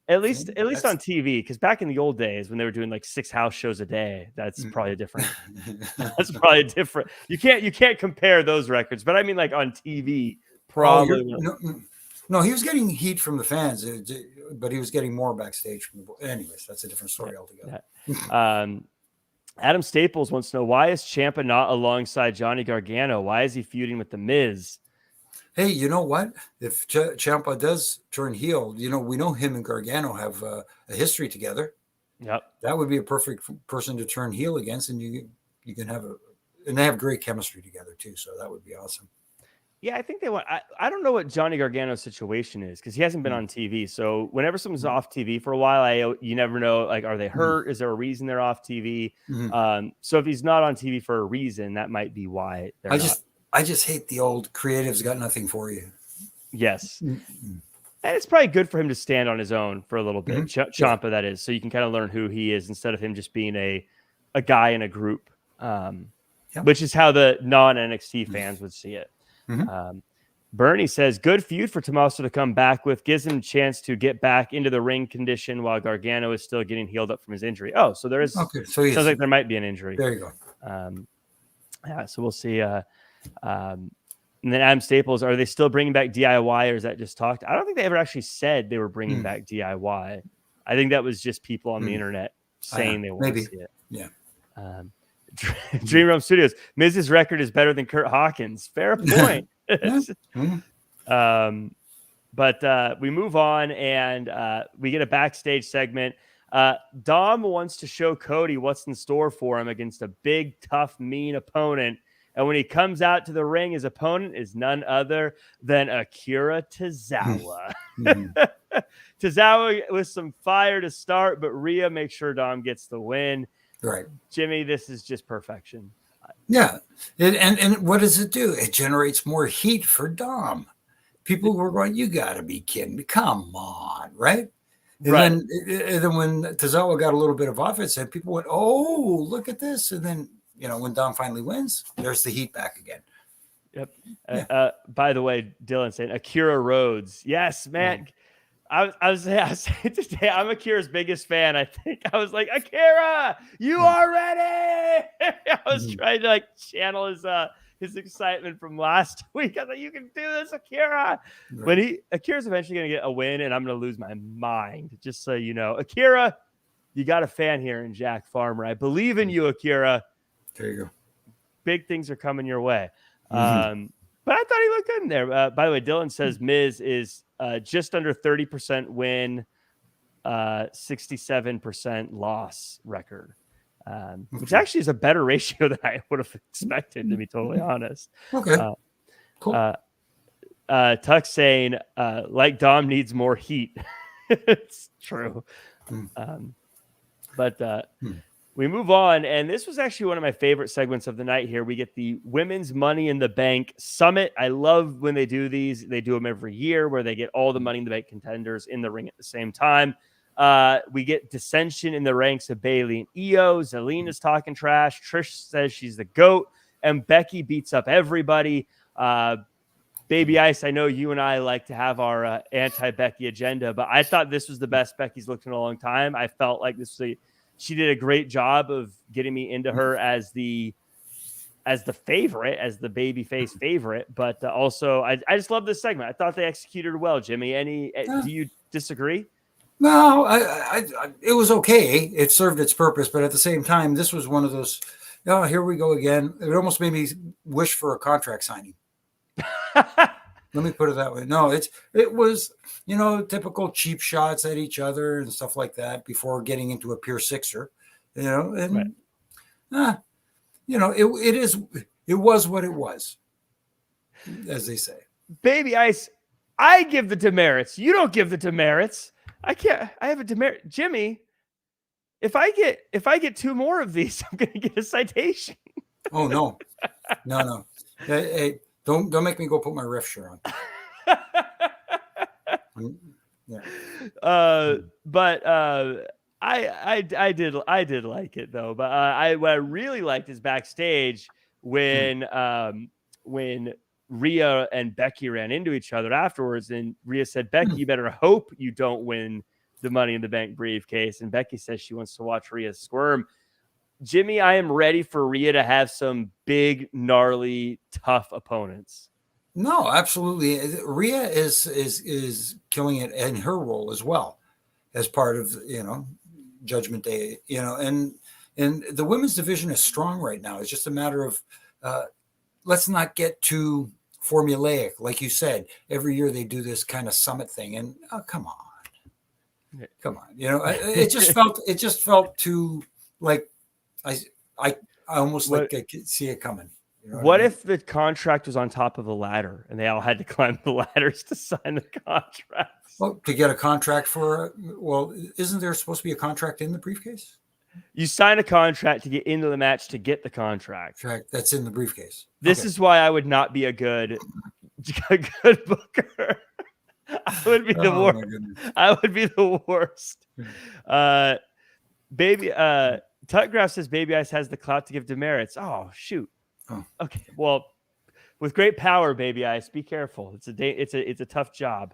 At least on TV, because back in the old days when they were doing like 6 house shows a day, that's probably different. That's probably different. You can't compare those records, but I mean, like on TV, probably. No, he was getting heat from the fans, but he was getting more backstage. Anyways, that's a different story altogether. Adam Staples wants to know, why is Ciampa not alongside Johnny Gargano? Why is he feuding with The Miz? Hey, you know what? If Ciampa does turn heel, we know him and Gargano have a history together. Yep. That would be a perfect person to turn heel against, and you can have and they have great chemistry together too. So that would be awesome. Yeah, I think they want. I don't know what Johnny Gargano's situation is because he hasn't been on TV. So whenever someone's off TV for a while, you never know. Like, are they hurt? Is there a reason they're off TV? So if he's not on TV for a reason, that might be why. I just hate the old creatives got nothing for you. Yes, and it's probably good for him to stand on his own for a little bit. Ciampa, that is, so you can kind of learn who he is instead of him just being a guy in a group, which is how the non-NXT fans would see it. Bernie says, good feud for Tommaso to come back with, gives him a chance to get back into the ring condition while Gargano is still getting healed up from his injury. Oh, so there is. Okay, so sounds like there might be an injury. There you go. So we'll see. And then Adam Staples, are they still bringing back DIY, or is that just talked? I don't think they ever actually said they were bringing back DIY. I think that was just people on the internet saying they want to see it. Yeah. Dream Realm Studios, Miz's record is better than Kurt Hawkins. Fair point. But we move on, and we get a backstage segment. Dom wants to show Cody what's in store for him against a big, tough, mean opponent. And when he comes out to the ring, his opponent is none other than Akira Tazawa. Tazawa with some fire to start, but Rhea makes sure Dom gets the win. Right. Jimmy, this is just perfection. Yeah. And what does it do? It generates more heat for Dom. People were going, you got to be kidding me. Come on. Right. And then when Tazawa got a little bit of offense, and people went, oh, look at this. And then, when Dom finally wins, there's the heat back again. Yep. By the way, Dylan saying Akira Rhodes. Yes, man. I was saying today, I'm Akira's biggest fan. I think I was like, Akira, you are ready. I was trying to channel his excitement from last week. I thought, you can do this, Akira. Right. But Akira's eventually going to get a win, and I'm going to lose my mind. Just so you know, Akira, you got a fan here in Jack Farmer. I believe in you, Akira. There you go. Big things are coming your way. But I thought he looked good in there. By the way, Dylan says Miz is just under 30% win, 67% loss record. Which actually is a better ratio than I would have expected, to be totally honest. Okay. Cool. Tuck saying, like Dom needs more heat. It's true. But we move on, and this was actually one of my favorite segments of the night here. We get the Women's Money in the Bank Summit. I love when they do these. They do them every year where they get all the Money in the Bank contenders in the ring at the same time. We get dissension in the ranks of Bayley and Io. Zelina's talking trash. Trish says she's the GOAT, and Becky beats up everybody. Baby Ice, I know you and I like to have our anti-Becky agenda, but I thought this was the best Becky's looked in a long time. I felt like she did a great job of getting me into her as the favorite, as the babyface favorite. But also, I just love this segment. I thought they executed well. Jimmy, do you disagree? No, it was okay. It served its purpose, but at the same time, this was one of those. Oh, here we go again. It almost made me wish for a contract signing. Let me put it that way. No, it was, typical cheap shots at each other and stuff like that before getting into a pure sixer, and right. It was what it was, as they say. Baby Ice, I give the demerits. You don't give the demerits. I can't. I have a demerit, Jimmy. If I get two more of these, I'm going to get a citation. Oh no. Hey, don't make me go put my ref shirt on. Yeah. But I did like it though. But what I really liked is backstage when Rhea and Becky ran into each other afterwards, and Rhea said, "Becky, you better hope you don't win the Money in the Bank briefcase." And Becky says she wants to watch Rhea squirm. Jimmy, I am ready for Rhea to have some big, gnarly, tough opponents. No, absolutely. Rhea is killing it in her role as well, as part of Judgment Day. And the women's division is strong right now. It's just a matter of let's not get too formulaic, like you said. Every year they do this kind of summit thing, and come on. It just felt too like I almost like I could see it coming. What if the contract was on top of a ladder and they all had to climb the ladders to sign the contracts? Well, to get a contract isn't there supposed to be a contract in the briefcase? You sign a contract to get into the match to get the contract. That's in the briefcase. This is why I would not be a good booker. I would be the worst. I would be the worst. Tutgraph says Baby Ice has the clout to give demerits. Oh, shoot. Oh. Okay. Well, with great power, Baby Ice, be careful. It's a tough job.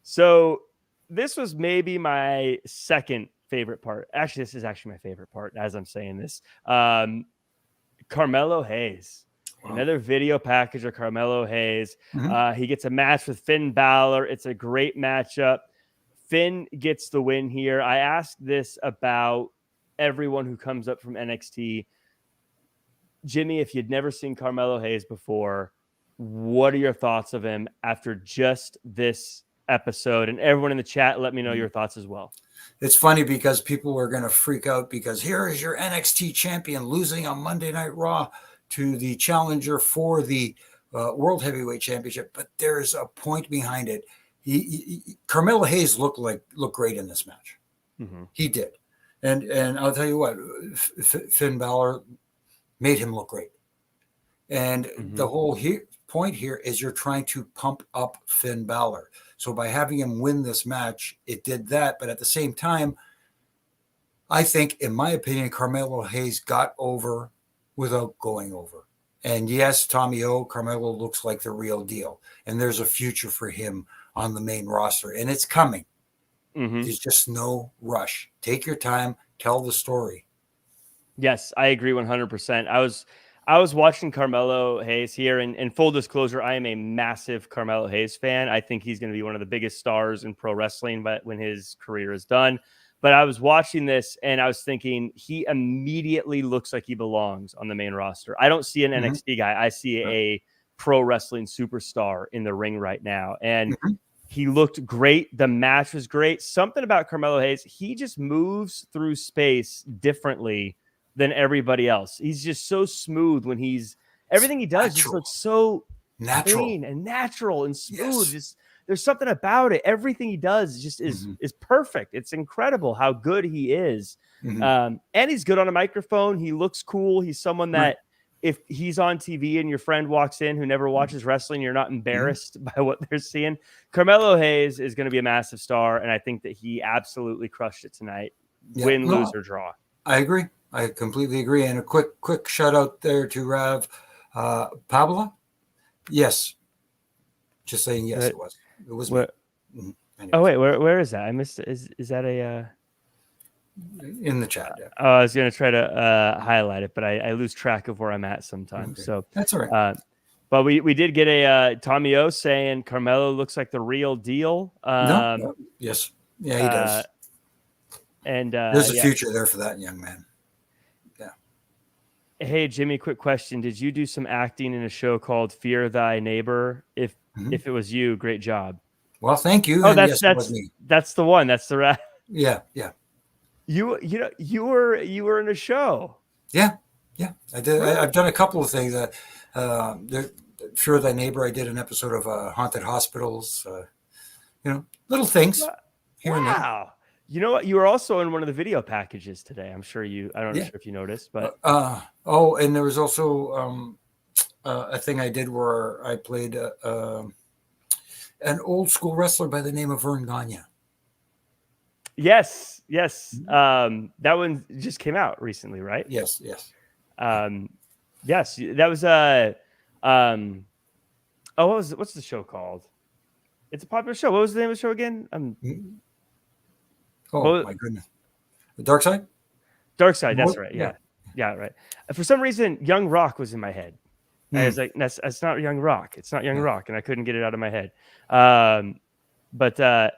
So this was maybe my second favorite part. Actually, this is actually my favorite part as I'm saying this. Carmelo Hayes. Wow. Another video package of Carmelo Hayes. He gets a match with Finn Balor. It's a great matchup. Finn gets the win here. I asked this about everyone who comes up from NXT. Jimmy, if you'd never seen Carmelo Hayes before, what are your thoughts of him after just this episode? And everyone in the chat, let me know your thoughts as well. It's funny because people are going to freak out because here is your NXT champion losing on Monday Night Raw to the challenger for the World Heavyweight Championship. But there's a point behind it. Carmelo Hayes looked great in this match. Mm-hmm. He did. And I'll tell you what, Finn Balor made him look great. And the whole point here is you're trying to pump up Finn Balor. So by having him win this match, it did that. But at the same time, I think, in my opinion, Carmelo Hayes got over without going over. And yes, Tommy O, Carmelo looks like the real deal. And there's a future for him on the main roster. And it's coming. There's just no rush. Take your time. Tell the story. Yes, I agree 100%. I was watching Carmelo Hayes here, and full disclosure, I am a massive Carmelo Hayes fan. I think he's going to be one of the biggest stars in pro wrestling, but when his career is done. But I was watching this and I was thinking he immediately looks like he belongs on the main roster. I don't see an NXT guy. I see a pro wrestling superstar in the ring right now. And he looked great. The match was great. Something about Carmelo Hayes, he just moves through space differently than everybody else. He's just so smooth when everything he does just looks so clean and natural and smooth. Just there's something about it. Everything he does just is perfect. It's incredible how good he is. And he's good on a microphone. He looks cool. He's someone that if he's on TV and your friend walks in who never watches wrestling, you're not embarrassed by what they're seeing. Carmelo Hayes is going to be a massive star, and I think that he absolutely crushed it tonight. Win, lose, or draw. I agree. I completely agree. And a quick shout out there to Rav Pablo. Yes. Just saying yes, it was. It was me. Oh, wait, where is that? I missed it. Is that a in the chat? Yeah. I was going to try to highlight it, but I lose track of where I'm at sometimes. Okay. So that's all right. But we did get a Tommy O saying Carmelo looks like the real deal. No. Yes. Yeah, he does. And there's a future there for that young man. Yeah. Hey, Jimmy, quick question. Did you do some acting in a show called Fear Thy Neighbor? If it was you, great job. Well, thank you. Oh, that's me. That's the one. That's the right. Yeah. You were in a show. Yeah. I did. Really? I've done a couple of things. Fear Thy Neighbor. I did an episode of Haunted Hospitals. Little things. Here and there. You know what? You were also in one of the video packages today. I'm sure I don't know if you noticed, but and there was also a thing I did where I played an old school wrestler by the name of Vern Gagne. Yes. That one just came out recently, right? Yes. Yes. That was what's the show called? It's a popular show. What was the name of the show again? My goodness. The Dark Side? Dark Side, that's right. Yeah, right. For some reason, Young Rock was in my head. I was like, that's not Young Rock. It's not Young Rock. And I couldn't get it out of my head. But that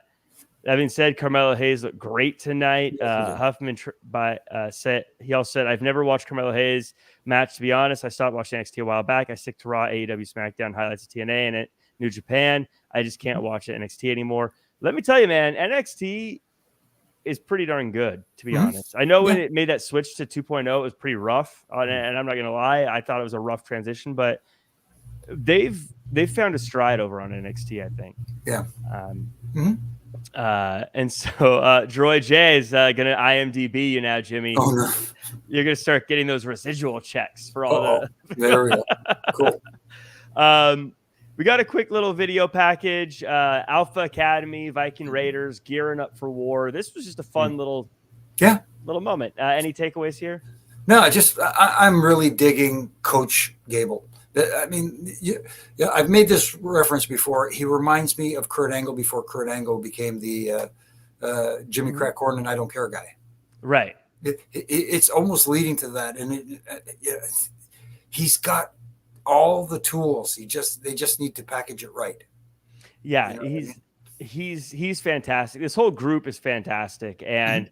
being said, Carmelo Hayes looked great tonight. Huffman said, I've never watched Carmelo Hayes match. To be honest, I stopped watching NXT a while back. I stick to Raw, AEW, SmackDown, highlights of TNA, and New Japan. I just can't watch NXT anymore. Let me tell you, man, NXT is pretty darn good, to be honest. I know when it made that switch to 2.0, it was pretty rough. And I'm not going to lie, I thought it was a rough transition, but they've found a stride over on NXT, I think. Yeah. And so Droy J is going to IMDb you now, Jimmy. Oh, no. You're going to start getting those residual checks for all the... There we go. Cool. We got a quick little video package. Alpha Academy, Viking Raiders gearing up for war. This was just a fun little moment. Any takeaways here? No, I'm really digging Coach Gable. I mean, I've made this reference before. He reminds me of Kurt Angle before Kurt Angle became the Jimmy Crack Corn and I Don't Care guy. Right. It's almost leading to that, and he's got all the tools. They just need to package it right. Yeah, he's fantastic. This whole group is fantastic, and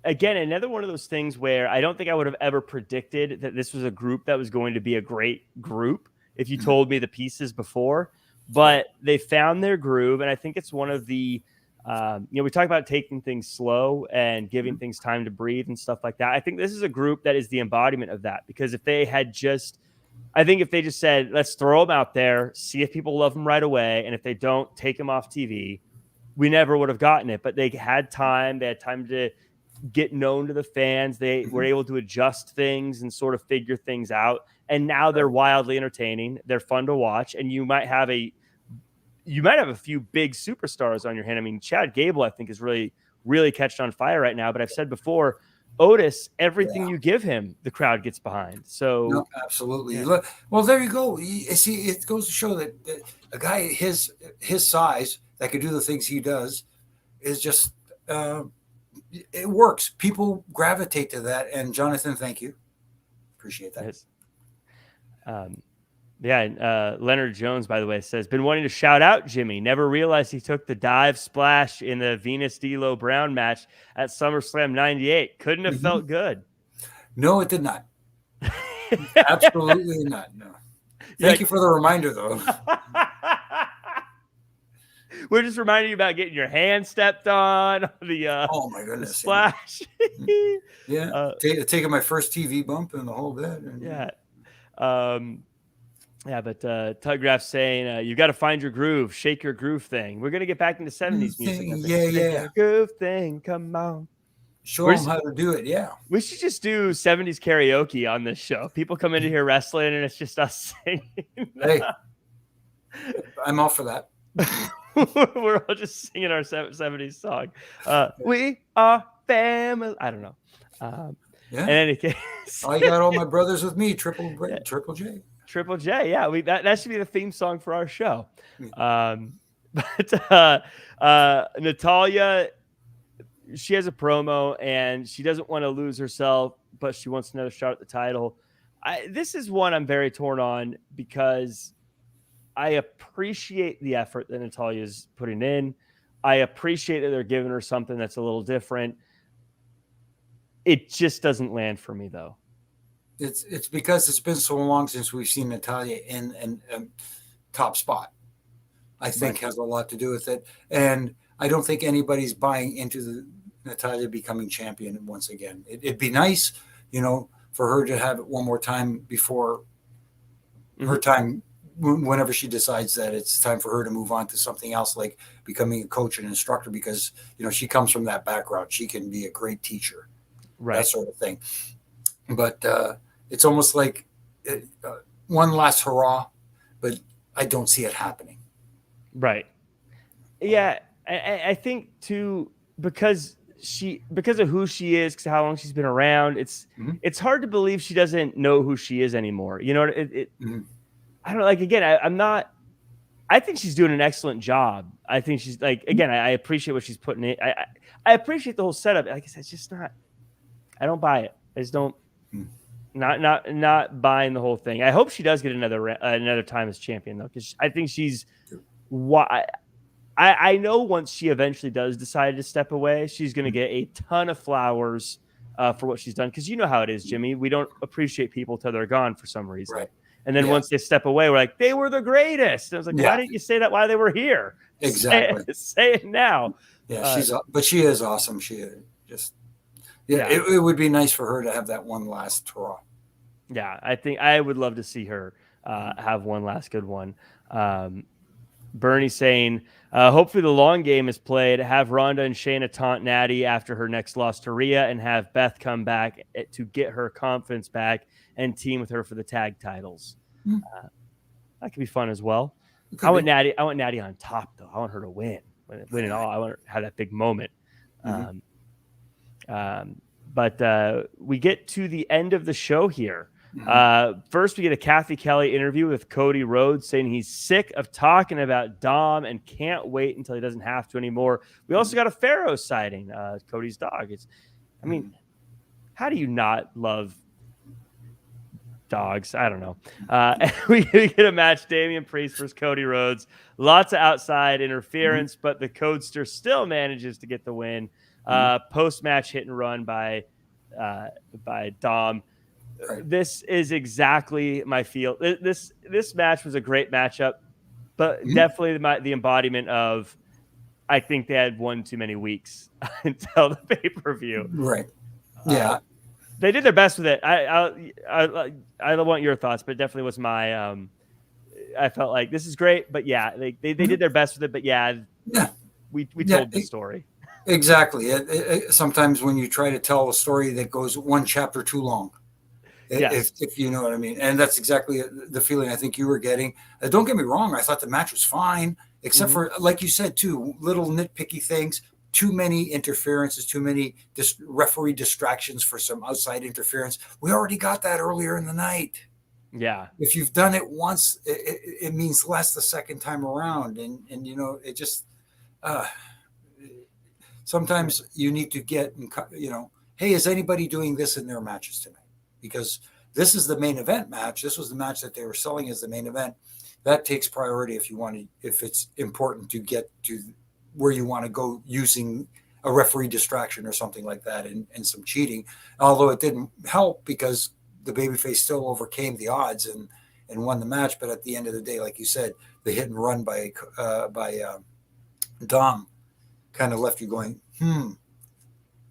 again, another one of those things where I don't think I would have ever predicted that this was a group that was going to be a great group if you told me the pieces before. But they found their groove, and I think it's one of the we talk about taking things slow and giving things time to breathe and stuff like that. I think this is a group that is the embodiment of that, because if they just said, let's throw them out there, see if people love them right away, and if they don't, take them off TV, we never would have gotten it. But they had time. They had time to get known to the fans. They were able to adjust things and sort of figure things out. And now they're wildly entertaining. They're fun to watch. And you might have a few big superstars on your hand. I mean, Chad Gable, I think, is really, really catching on fire right now. But I've said before, Otis, everything you give him, the crowd gets behind. So absolutely. Yeah. Well, there you go. You see, it goes to show that a guy his size that could do the things he does is just it works. People gravitate to that. And Jonathan, thank you. Appreciate that. Yes. Leonard Jones, by the way, says, been wanting to shout out Jimmy. Never realized he took the dive splash in the Venus D'Lo Brown match at SummerSlam 98. Couldn't have felt good. No, it did not. Absolutely not. No. Thank you for the reminder, though. We're just reminding you about getting your hand stepped on. Oh my goodness, the splash. Taking my first TV bump and the whole bit. But Tuggraph's saying you got to find your groove, shake your groove thing. We're gonna get back into 70s music. Yeah. Groove thing, come on. Show them how to do it. Yeah, we should just do 70s karaoke on this show. People come into here wrestling, and it's just us singing. Hey, I'm all for that. We're all just singing our 70s song. We are family. I don't know. In any case, I got all my brothers with me. Triple J. Triple J. Yeah, that should be the theme song for our show. Natalya, she has a promo, and she doesn't want to lose herself, but she wants another shot at the title. This is one I'm very torn on because I appreciate the effort that Natalya is putting in. I appreciate that they're giving her something that's a little different. It just doesn't land for me, though. It's because it's been so long since we've seen Natalya in top spot. I think has a lot to do with it. And I don't think anybody's buying into the Natalya becoming champion once again. It'd be nice, for her to have it one more time before her time, whenever she decides that it's time for her to move on to something else, like becoming a coach and instructor, because, she comes from that background. She can be a great teacher, that sort of thing. But it's almost like one last hurrah, but I don't see it happening. Right. Yeah. I think too, because of who she is, because how long she's been around, it's hard to believe she doesn't know who she is anymore. I don't know. Like, again, I think she's doing an excellent job. I think she's I appreciate what she's putting in. I appreciate the whole setup. Like I said, it's just not, I don't buy it. I just don't, not buying the whole thing. I hope she does get another time as champion, though, because I think she's I know once she eventually does decide to step away, she's going to get a ton of flowers for what she's done. Because you know how it is, Jimmy. We don't appreciate people till they're gone for some reason. Right. And then once they step away, we're like, they were the greatest. And I was like, why didn't you say that while they were here? Exactly. Say it now. Yeah, but she is awesome. She just, it would be nice for her to have that one last hurrah. Yeah, I think I would love to see her have one last good one. Bernie saying, hopefully the long game is played. Have Ronda and Shayna taunt Natty after her next loss to Rhea, and have Beth come back to get her confidence back and team with her for the tag titles. That could be fun as well. I want Natty on top, though. I want her to win it all. I want her to have that big moment. But we get to the end of the show here. First, we get a Kathy Kelly interview with Cody Rhodes saying he's sick of talking about Dom and can't wait until he doesn't have to anymore. We also got a Pharaoh sighting, Cody's dog. How do you not love dogs? I don't know. We get a match, Damian Priest versus Cody Rhodes. Lots of outside interference, but the Codester still manages to get the win. Post-match hit and run by Dom. This is exactly my feel. This match was a great matchup, but definitely the embodiment of, I think they had one too many weeks until the pay-per-view. Right. Yeah. They did their best with it. I want your thoughts, but it definitely was my. I felt like this is great, but they did their best with it. But we told the story. Exactly. Sometimes when you try to tell a story that goes one chapter too long, if you know what I mean, and that's exactly the feeling I think you were getting. Don't get me wrong. I thought the match was fine, except for, like you said, too, little nitpicky things. Too many interferences, too many referee distractions for some outside interference. We already got that earlier in the night. Yeah. If you've done it once, it means less the second time around. And it just, sometimes you need to get, hey, is anybody doing this in their matches tonight? Because this is the main event match. This was the match that they were selling as the main event. That takes priority if it's important to get to where you want to go using a referee distraction or something like that and some cheating. Although it didn't help because the babyface still overcame the odds and won the match. But at the end of the day, like you said, the hit and run by Dom kind of left you going,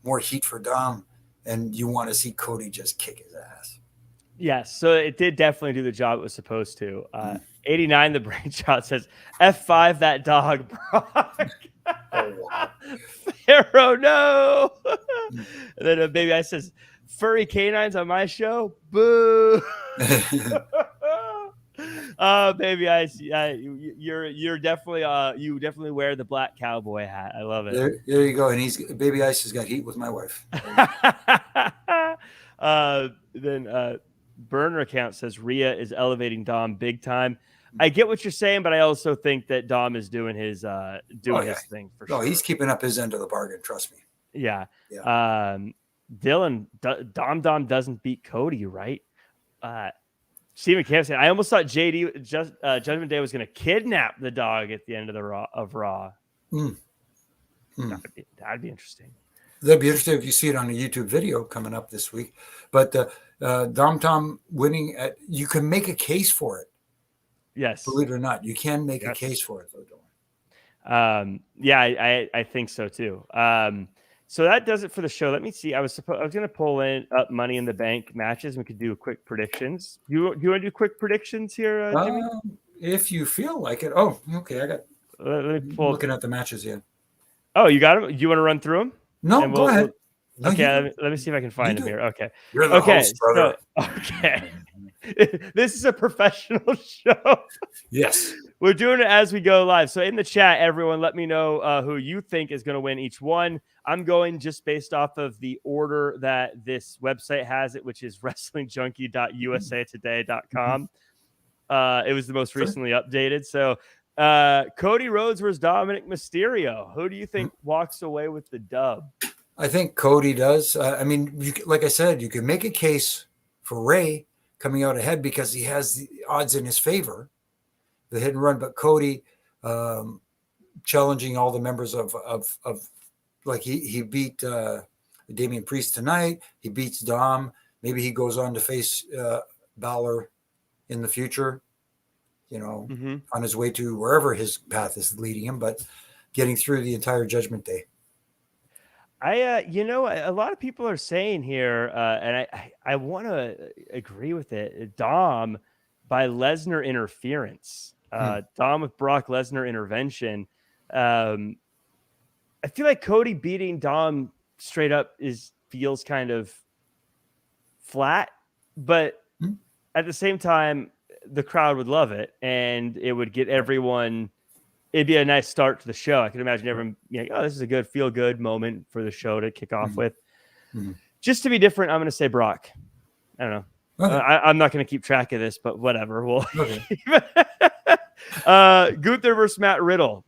more heat for Dom. And you want to see Cody just kick his ass. Yes, so it did definitely do the job it was supposed to. 89, the brain shot says, F5 that dog, Brock. Oh, wow. Pharaoh, no. And then Baby Ice says, furry canines on my show? Boo. Baby Ice, you're definitely you definitely wear the black cowboy hat. I love it. There you go. And Baby Ice has got heat with my wife. Then burner account says Rhea is elevating Dom big time. I get what you're saying, but I also think that Dom is doing his thing for sure. He's keeping up his end of the bargain. Trust me. Yeah. Dylan, Dom doesn't beat Cody, right? Stephen Camp said, I almost thought Judgment Day was going to kidnap the dog at the end of Raw. That'd be interesting. That'd be interesting if you see it on a YouTube video coming up this week. But Dom Tom winning, you can make a case for it. Yes. Believe it or not, you can make a case for it, though, Dylan. Yeah, I think so, too. So that does it for the show. Let me see. I was going to pull up Money in the Bank matches. And we could do quick predictions. Do you want to do quick predictions here, Jimmy? If you feel like it. Oh, okay. I got. Looking at the matches, yeah. Oh, you got them? Do you want to run through them? No, go ahead. Okay, let me see if I can find them here. Okay. You're the host, brother. Okay. This is a professional show. Yes. We're doing it as we go live. So in the chat, everyone, let me know who you think is going to win each one. I'm going just based off of the order that this website has it, which is wrestlingjunkie.usatoday.com. It was the most recently updated. So Cody Rhodes versus Dominik Mysterio. Who do you think walks away with the dub? I think Cody does. I mean, like I said, you can make a case for Ray coming out ahead because he has the odds in his favor, the hit and run. But Cody challenging all the members of like he beat Damian Priest tonight. He beats Dom. Maybe he goes on to face Balor in the future, on his way to wherever his path is leading him, but getting through the entire Judgment Day. A lot of people are saying here, and I want to agree with it. Dom by Lesnar interference, Dom with Brock Lesnar intervention. I feel like Cody beating Dom straight up feels kind of flat, but at the same time, the crowd would love it, and it would get everyone. It'd be a nice start to the show. I can imagine everyone being like, oh, this is a good feel-good moment for the show to kick off with. Just to be different, I'm going to say Brock. I don't know. Okay. I'm not going to keep track of this, but whatever. Gunther versus Matt Riddle.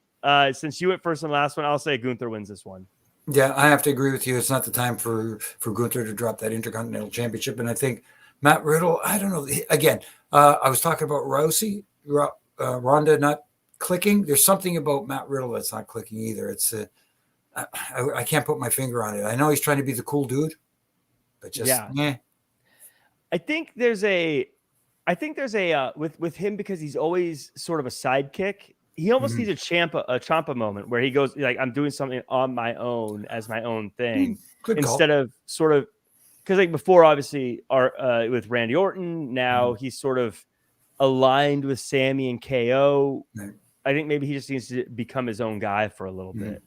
Since you went first on the last one, I'll say Gunther wins this one. Yeah, I have to agree with you. It's not the time for Gunther to drop that Intercontinental Championship. And I think Matt Riddle, I don't know. Again, I was talking about Rousey, Ronda not clicking. There's something about Matt Riddle that's not clicking either. It's I can't put my finger on it. I know he's trying to be the cool dude, but just I think there's a with him because he's always sort of a sidekick. He almost needs a Ciampa moment where he goes like, I'm doing something on my own as my own thing instead of sort of because like before obviously with Randy Orton, now he's sort of aligned with Sami and KO. I think maybe he just needs to become his own guy for a little bit.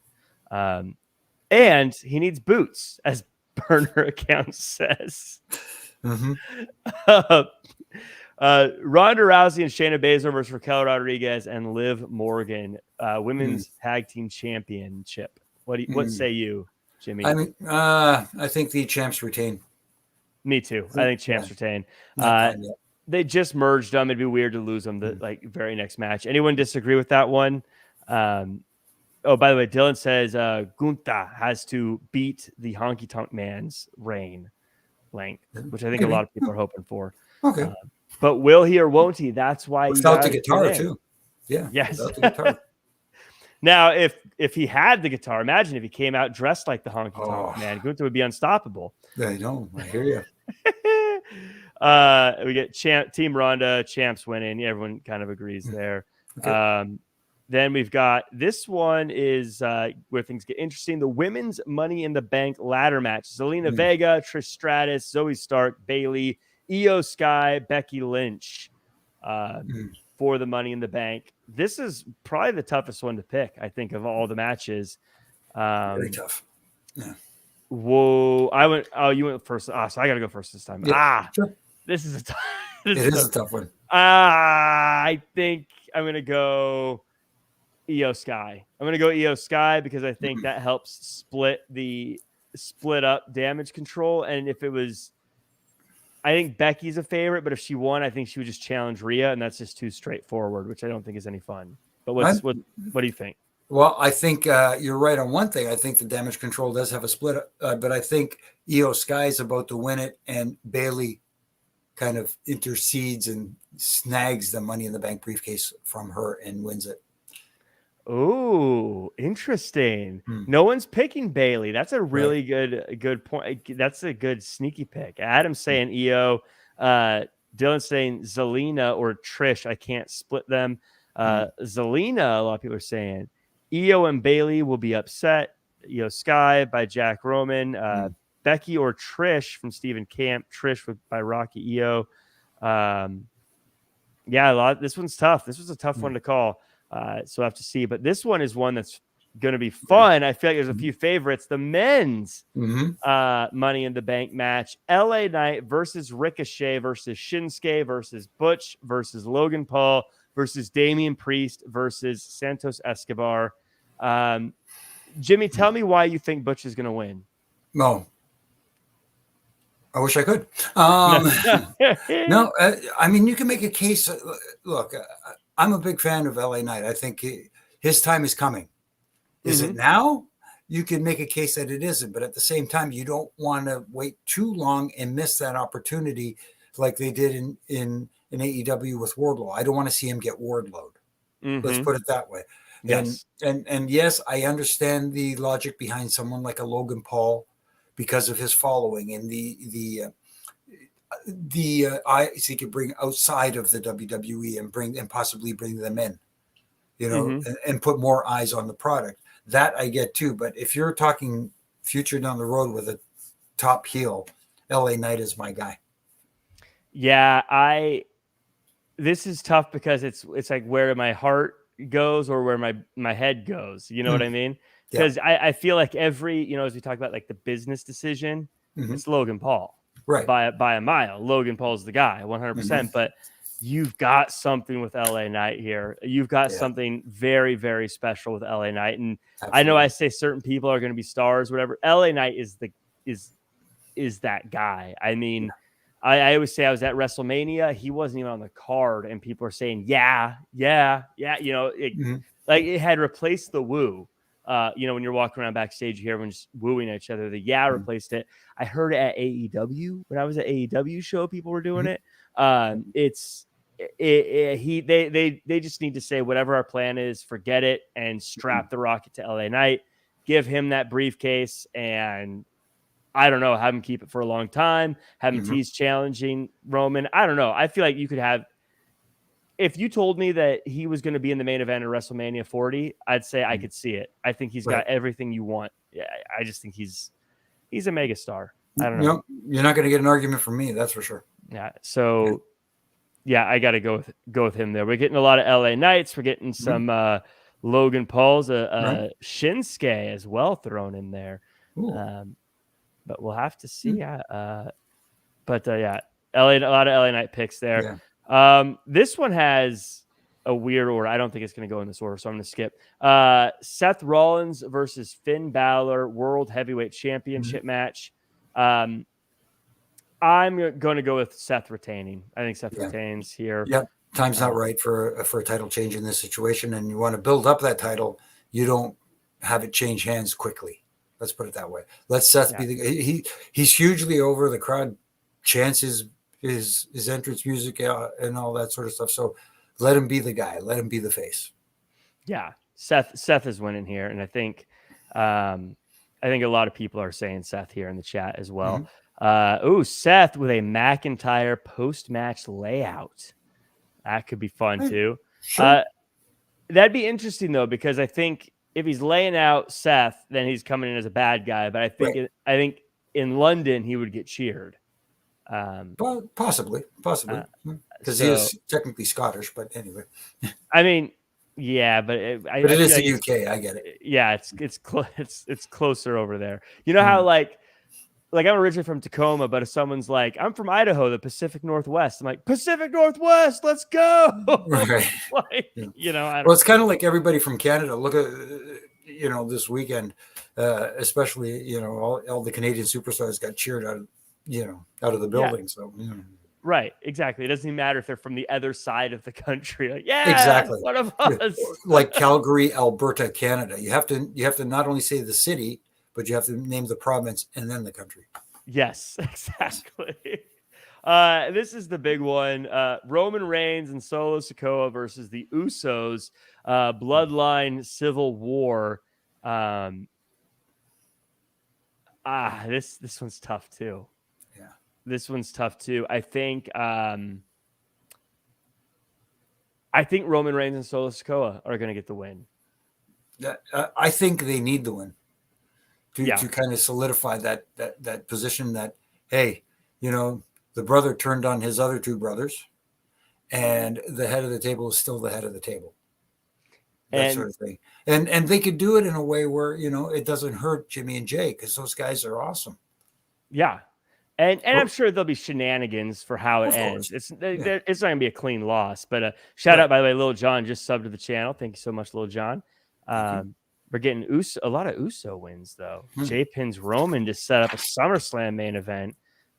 And he needs boots, as burner account says. Ronda Rousey and Shayna Baszler versus Raquel Rodriguez and Liv Morgan, women's tag team championship. What say you, Jimmy? I mean, I think the champs retain. Me too. I think champs retain. They just merged them. It'd be weird to lose them the very next match. Anyone disagree with that one? By the way, Dylan says Gunther has to beat the Honky Tonk Man's reign. length, which I think a lot of people are hoping for. Okay. But will he or won't he? That's why without the guitar too. Yeah. Yes. Without the guitar. Now, if he had the guitar, imagine if he came out dressed like the Honky Tonk Man. Gunther would be unstoppable. I know. I hear you. We get Team Ronda, champs winning. Yeah, everyone kind of agrees there. Okay. Then we've got this one is where things get interesting. The women's Money in the Bank ladder match. Zelina Vega, Trish Stratus, Zoe Stark, Bayley, Io Sky, Becky Lynch for the Money in the Bank. This is probably the toughest one to pick, I think, of all the matches. Very tough. Yeah. Whoa! You went first. So I got to go first this time. Sure. This is a tough. It is a tough one. I think I'm gonna go Io Sky. I'm gonna go Io Sky because I think that helps split up damage control. And if it was, I think Becky's a favorite, but if she won, I think she would just challenge Rhea, and that's just too straightforward, which I don't think is any fun. But what do you think? Well, I think you're right on one thing. I think the damage control does have a split, but I think Io Sky is about to win it, and Bayley kind of intercedes and snags the Money in the Bank briefcase from her and wins it. Oh, interesting. No one's picking Bayley. That's a really good point. That's a good sneaky pick. Adam's saying Io. Dylan's saying Zelina or Trish. I can't split them. Zelina, a lot of people are saying Io and Bayley will be upset. Io Sky by Jack Roman. Becky or Trish from Stephen Camp. Trish by Rocky Io. This one's tough. This was a tough one to call. So I have to see. But this one is one that's going to be fun. I feel like there's a few favorites. The men's Money in the Bank match. LA Knight versus Ricochet versus Shinsuke versus Butch versus Logan Paul versus Damian Priest versus Santos Escobar. Jimmy, tell me why you think Butch is going to win. No. I wish I could. No, I mean, you can make a case. Look, I'm a big fan of LA Knight. I think his time is coming. Is it now? You can make a case that it isn't, but at the same time, you don't want to wait too long and miss that opportunity like they did in AEW with Wardlow. I don't want to see him get Wardlowed. Let's put it that way. Yes. And yes, I understand the logic behind someone like a Logan Paul because of his following and the eyes he could bring outside of the WWE and possibly bring them in, and put more eyes on the product. That I get too. But if you're talking future down the road with a top heel, LA Knight is my guy. Yeah, this is tough because it's like where my heart goes or where my head goes. You know what I mean? Because I feel like every, as we talk about like the business decision, it's Logan Paul. Right. By a mile. Logan Paul's the guy, 100%. But you've got something with LA Knight here. You've got something very, very special with LA Knight. And absolutely. I know I say certain people are going to be stars, whatever. LA Knight is that guy. I mean, I always say I was at WrestleMania. He wasn't even on the card, and people are saying, yeah. Like it had replaced the woo. When you're walking around backstage, you hear everyone just wooing at each other. The replaced it. I heard it at AEW when I was at AEW show. People were doing it. They just need to say whatever our plan is, forget it, and strap the rocket to LA Knight. Give him that briefcase, and I don't know, have him keep it for a long time. Have him tease challenging Roman. I don't know. I feel like you could have. If you told me that he was going to be in the main event of WrestleMania 40, I'd say I could see it. I think he's got everything you want. Yeah, I just think he's a megastar. I don't know. You're not going to get an argument from me, that's for sure. Yeah. So, I got to go with him there. We're getting a lot of LA Knights. We're getting some Logan Pauls, Shinsuke as well thrown in there. But we'll have to see. A lot of LA Knight picks there. Yeah. This one has a weird order. I don't think it's going to go in this order, so I'm going to skip. Seth Rollins versus Finn Balor World Heavyweight Championship match. I'm going to go with Seth retaining. I think Seth retains here. Yep. Time's not right for a title change in this situation, and you want to build up that title. You don't have it change hands quickly. Let's put it that way. Let Seth be he's hugely over. The crowd chants his entrance music and all that sort of stuff. So let him be the guy. Let him be the face. Yeah, Seth is winning here, and I think a lot of people are saying Seth here in the chat as well. Seth with a McIntyre post-match layout. That could be fun too. Sure. That'd be interesting though, because I think if he's laying out Seth, then he's coming in as a bad guy. But I think in London he would get cheered. Possibly, because he is technically Scottish. But anyway, I mean. Yeah, but it is the UK. I get it. Yeah, it's closer over there. You know how like I'm originally from Tacoma, but if someone's like, I'm from Idaho, the Pacific Northwest, I'm like, Pacific Northwest, let's go. Right. Well, it's kind of like everybody from Canada. Look at this weekend, especially all the Canadian superstars got cheered out of the building. So. Right, exactly. It doesn't even matter if they're from the other side of the country. Like, yeah, exactly. One of us. Like Calgary, Alberta, Canada. You have to not only say the city, but you have to name the province and then the country. Yes, exactly. This is the big one. Roman Reigns and Solo Sikoa versus the Usos. Bloodline Civil War. This one's tough too. This one's tough too. I think Roman Reigns and Solo Sikoa are going to get the win. I think they need the win to kind of solidify that position that, hey, the brother turned on his other two brothers, and the head of the table is still the head of the table. That sort of thing. And they could do it in a way where, it doesn't hurt Jimmy and Jay, because those guys are awesome. Yeah. And I'm sure there'll be shenanigans for how it ends. It's not going to be a clean loss. But shout out, by the way, Lil John just subbed to the channel. Thank you so much, Lil John. We're getting a lot of Uso wins, though. Jay pins Roman to set up a SummerSlam main event.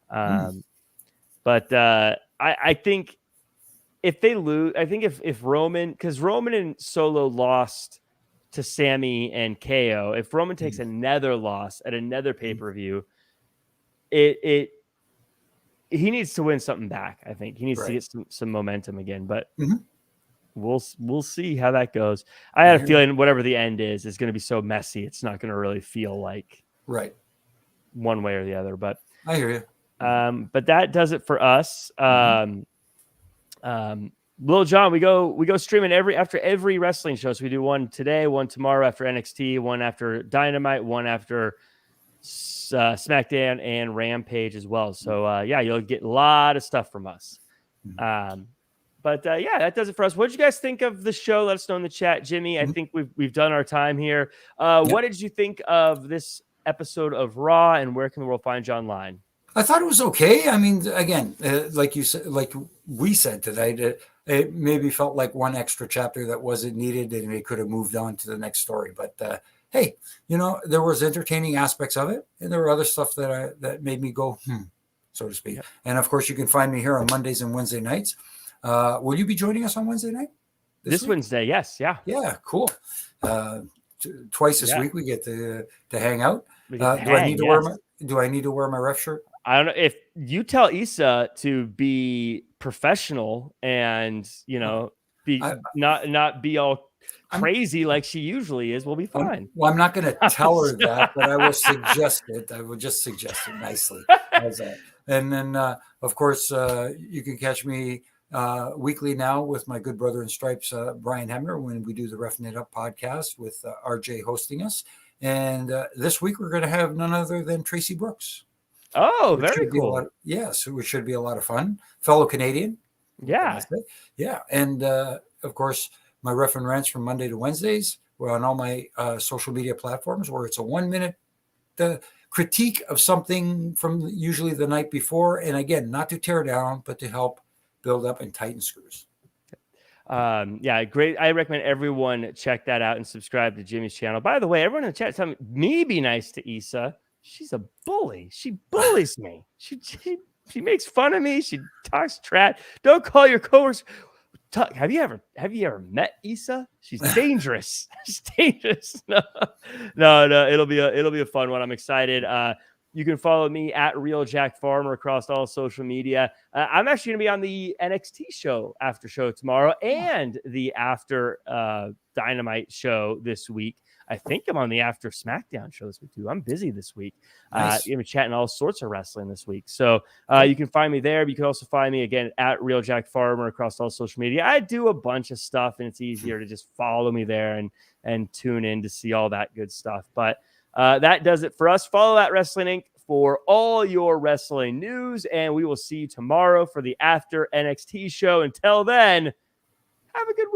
But I think if they lose, I think if Roman, because Roman and Solo lost to Sami and KO, if Roman takes another loss at another pay-per-view, he needs to win something back. I think he needs to get some momentum again, but we'll see how that goes. I had a feeling whatever the end is going to be so messy. It's not going to really feel like one way or the other, but I hear you. But that does it for us. Lil John, we go streaming after every wrestling show. So we do one today, one tomorrow after NXT, one after Dynamite, one after SmackDown and Rampage as well. So you'll get a lot of stuff from us. But that does it for us. What did you guys think of the show? Let us know in the chat, Jimmy. I think we've done our time here. What did you think of this episode of Raw, and where can the world find you online? I thought it was okay. I mean, again, like you said, like we said tonight, it maybe felt like one extra chapter that wasn't needed, and they could have moved on to the next story. But hey, there was entertaining aspects of it, and there were other stuff that made me go, so to speak. And of course, you can find me here on Mondays and Wednesday nights. Will you be joining us on Wednesday night? This Wednesday, yes, yeah. Yeah, cool. Twice this week we get to hang out. Do I need to wear my ref shirt? I don't know. If you tell Issa to be professional and not be all crazy like she usually is, we'll be fine. Well, I'm not going to tell her that, but I will suggest it. I will just suggest it nicely. How's that? And then, of course, you can catch me weekly now with my good brother in stripes, Brian Hemner, when we do the Reffing It Up podcast with RJ hosting us. And this week we're going to have none other than Tracy Brooks. Oh, very cool. Yes, which should be a lot of fun. Fellow Canadian. Yeah. Yeah. And of course, my Ref and Rants from Monday to Wednesdays. We're on all my social media platforms where it's a 1 minute critique of something from usually the night before. And again, not to tear down, but to help build up and tighten screws. Great. I recommend everyone check that out and subscribe to Jimmy's channel. By the way, everyone in the chat, tell me be nice to Issa. She's a bully. She bullies me. She makes fun of me. She talks trash. Don't call your coworkers. Have you ever met Issa? She's dangerous. She's dangerous. No. It'll be a fun one. I'm excited. You can follow me at Real Jack Farmer across all social media. I'm actually going to be on the NXT show after show tomorrow and the after Dynamite show this week. I think I'm on the after SmackDown show this week too. I'm busy this week. Nice. I'm chatting all sorts of wrestling this week. So you can find me there. You can also find me again at Real Jack Farmer across all social media. I do a bunch of stuff, and it's easier to just follow me there and tune in to see all that good stuff. But that does it for us. Follow at Wrestling Inc. for all your wrestling news, and we will see you tomorrow for the after NXT show. Until then, have a good week.